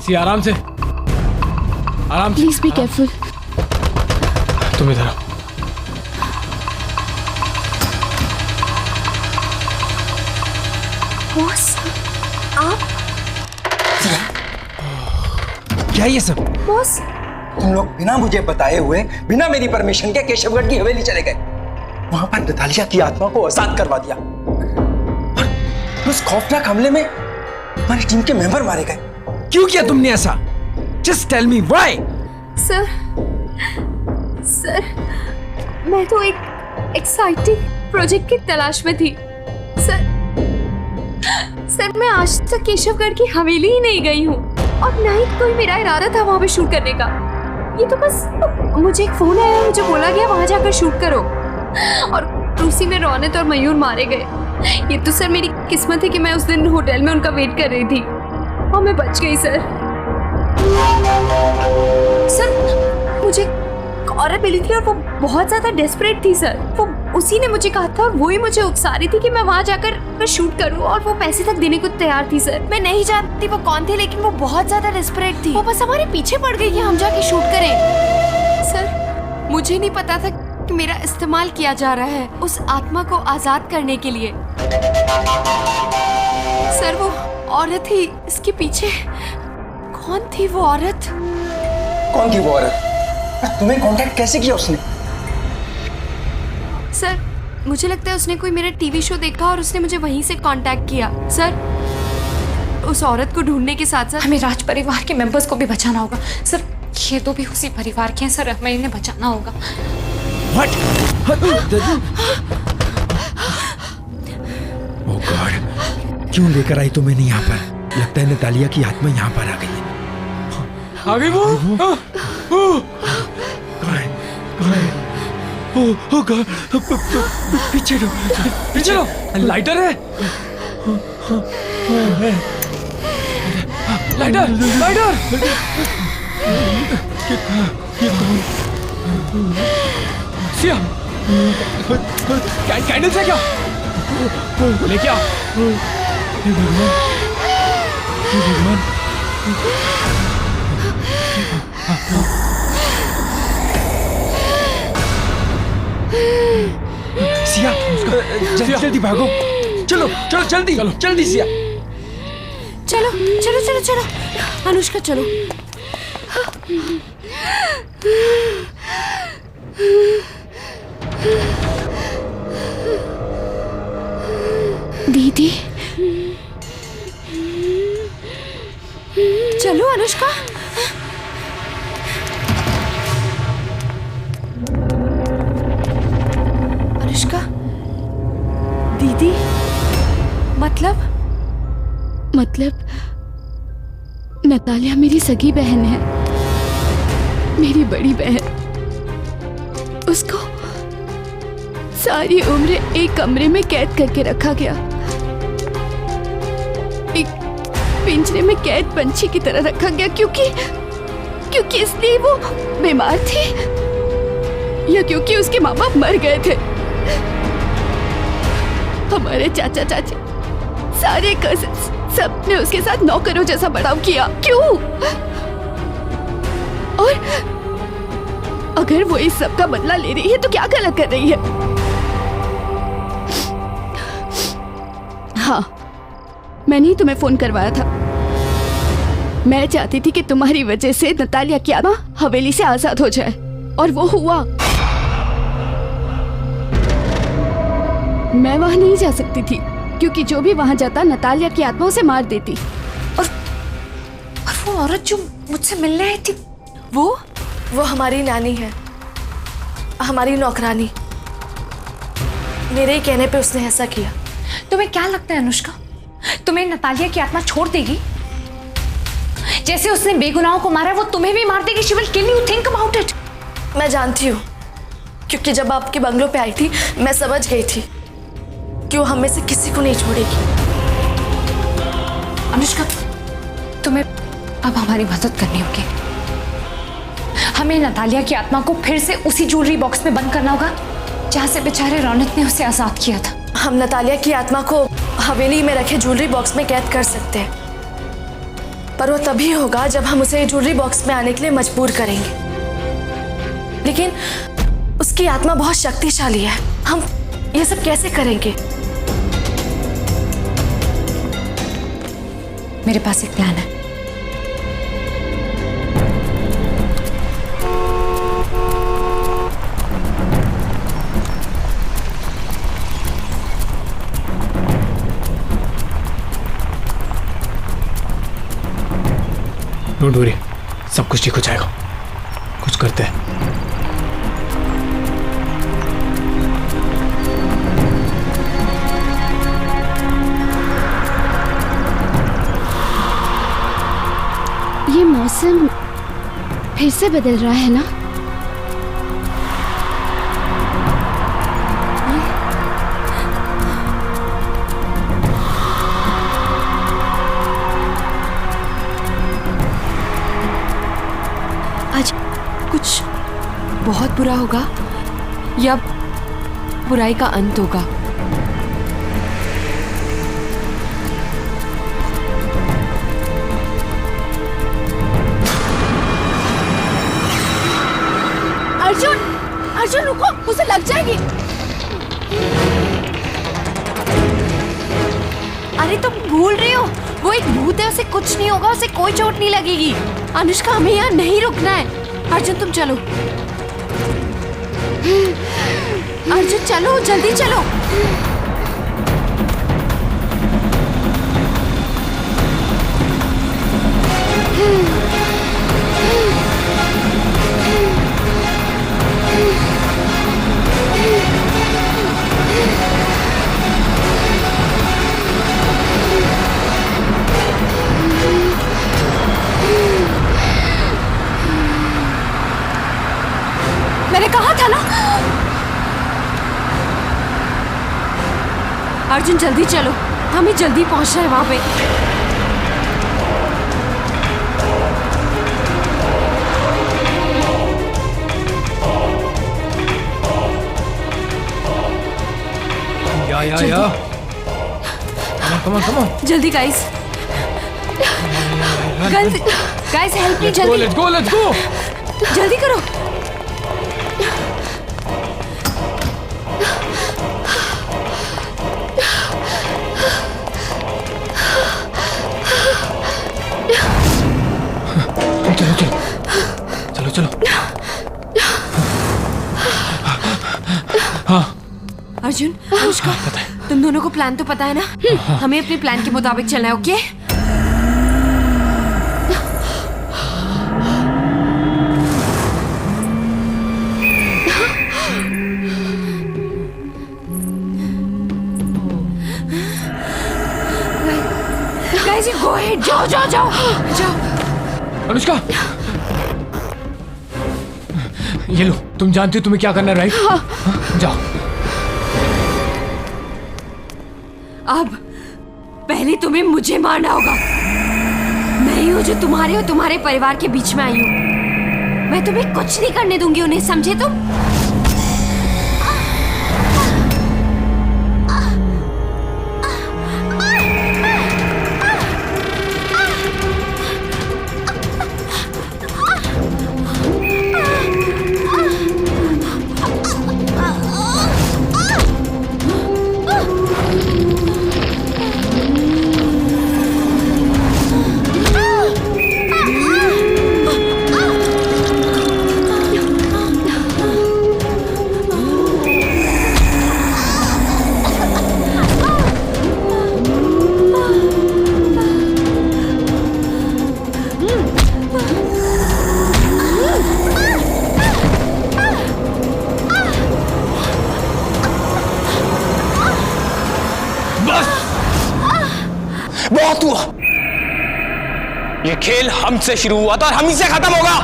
सी आराम से, आराम से। Please be careful. तुम इधर आओ। बॉस, आप? क्या ये सब? बॉस, तुम लोग बिना मुझे बताए हुए, बिना मेरी परमिशन के केशवगढ़ की हवेली चले गए। वहां पर नतालिया की आत्मा को आजाद करवा दिया और उस खौफनाक हमले में हमारी टीम के मेंबर मारे गए। क्यों किया तुमने ऐसा? Just tell me why. Sir, मैं तो एक एक्साइटिंग प्रोजेक्ट की तलाश में थी। सर, मैं आज तक केशवगढ़ की हवेली ही नहीं गई हूँ और ना ही कोई मेरा इरादा था वहां पे शूट करने का। ये तो बस मुझे एक फोन आया, मुझे बोला गया वहां जाकर शूट करो, और उसी में रौनक और मयूर मारे गए। ये तो सर मेरी किस्मत है कि मैं उस दिन होटल में उनका वेट कर रही थी और मैं बच गई। सर, मुझे औरत मिली थी और वो बहुत ज्यादा डेस्परेट थी सर। वो उसी ने मुझे कहा था और वही मुझे उकसा रही थी कि मैं वहां जाकर शूट करूं, और वो पैसे तक देने को तैयार थी सर। मैं नहीं जानती वो कौन थे, लेकिन वो बहुत ज्यादा डेस्परेट थी। वो बस हमारे पीछे पड़ गई कि हम जाके शूट करें। सर, मुझे नहीं पता था कि मेरा इस्तेमाल किया जा रहा है उस आत्मा को आजाद करने के लिए। सर, वो औरत ही इसके पीछे। कौन थी वो औरत? कौन थी वो औरत? तुम्हें कांटेक्ट कैसे किया उसने? सर, मुझे लगता है उसने कोई मेरा टीवी शो देखा और उसने मुझे वहीं से कांटेक्ट किया। सर, उस औरत को ढूंढने के साथ साथ हमें राज परिवार के मेंबर्स को भी बचाना होगा सर। ये तो भी उसी परिवार के हैं सर, हमें इन्हें बचाना होगा। ओह गॉड, क्यों लेकर आई तुम्हें यहाँ पर? लगता है नतालिया की आत्मा यहाँ पर आ गई है। आ गई वो? पीछे लो, पीछे लो। लाइटर है? Lighter, lighter. सिया, कैंडल्स है क्या? लेके आ। हे भगवान, हे भगवान। सिया, जल्दी जल्दी भागो। चलो चलो जल्दी, जल्दी सिया। चलो चलो चलो चलो अनुष्का चलो। दीदी चलो अनुष्का। अनुष्का दीदी मतलब नतालिया मेरी सगी बहन है, मेरी बड़ी बहन। उसको सारी उम्र एक कमरे में कैद करके रखा गया, एक पिंजरे में कैद पंछी की तरह रखा गया, क्योंकि इसलिए वो बीमार थी या क्योंकि उसके माँ बाप मर गए थे। हमारे चाचा चाची सारे कजिन्स सबने उसके साथ नौकरों जैसा बर्ताव किया। क्यों? और अगर वो इस सब का बदला ले रही है तो क्या गलत कर रही है? हाँ, मैंने ही तुम्हें फोन करवाया था। मैं चाहती थी कि तुम्हारी वजह से नतालिया की आत्मा हवेली से आजाद हो जाए, और वो हुआ। मैं वहां नहीं जा सकती थी क्योंकि जो भी वहां जाता नतालिया की आत्मा उसे मार देती। और वो औरत जो मुझसे मिलने आई थी, वो हमारी नानी है, हमारी नौकरानी। मेरे ही कहने पे उसने ऐसा किया। तुम्हें क्या लगता है अनुष्का, तुम्हें नतालिया की आत्मा छोड़ देगी? जैसे उसने बेगुनाहों को मारा, वो तुम्हें भी मार देगी। She will kill you, think about it. मैं जानती हूँ, क्योंकि जब आपके बंगलों पे आई थी मैं समझ गई थी कि वो हमें से किसी को नहीं छोड़ेगी। अनुष्का, तुम्हें अब हमारी मदद करनी होगी। हमें नतालिया की आत्मा को फिर से उसी ज्वेलरी बॉक्स में बंद करना होगा जहां से बेचारे रौनक ने उसे आजाद किया था। हम नतालिया की आत्मा को हवेली में रखे ज्वेलरी बॉक्स में कैद कर सकते हैं, पर वो तभी होगा जब हम उसे ज्वेलरी बॉक्स में आने के लिए मजबूर करेंगे। लेकिन उसकी आत्मा बहुत शक्तिशाली है, हम ये सब कैसे करेंगे? मेरे पास एक प्लान है। डोंट वरी, सब कुछ ठीक हो जाएगा। कुछ करते हैं। ये मौसम फिर से बदल रहा है ना? आज कुछ बहुत बुरा होगा या बुराई का अंत होगा? अर्जुन, अर्जुन रुको, उसे लग जाएगी। अरे तुम भूल रही हो, वो एक भूत है, उसे कुछ नहीं होगा, उसे कोई चोट नहीं लगेगी। अनुष्का, हमें यहाँ नहीं रुकना है। अर्जुन तुम चलो, अर्जुन चलो, जल्दी चलो। अर्जुन जल्दी चलो, हमें जल्दी पहुंचना है वहां पे। या come on. जल्दी गाइस हेल्प मी, जल्दी let's go जल्दी करो। चलो हाँ अर्जुन, अनुष्का, तुम दोनों को प्लान तो पता है ना? हमें अपने प्लान के मुताबिक चलना है, okay? Guys, you go ahead, जाओ। अनुष्का, ये लो, तुम जानती हो तुम्हें क्या करना है, राइट? हाँ। जाओ। अब पहले तुम्हें मुझे मारना होगा। मैं ही हूँ जो तुम्हारे और तुम्हारे परिवार के बीच में आई हूँ। मैं तुम्हें कुछ नहीं करने दूंगी उन्हें, समझे तुम? बहुत हुआ। ये खेल हमसे शुरू हुआ था और हम ही से खत्म होगा।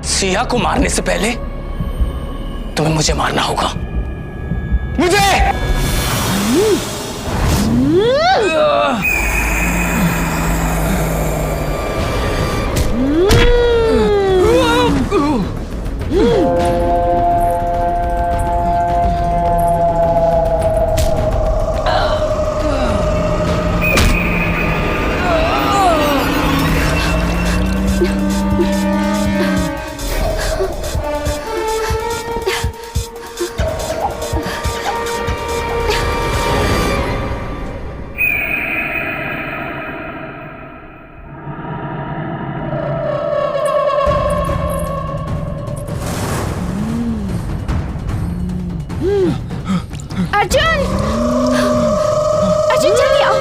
सिया को मारने से पहले तुम्हें मुझे मारना होगा। मुझे अर्जुन जल्दी आओ।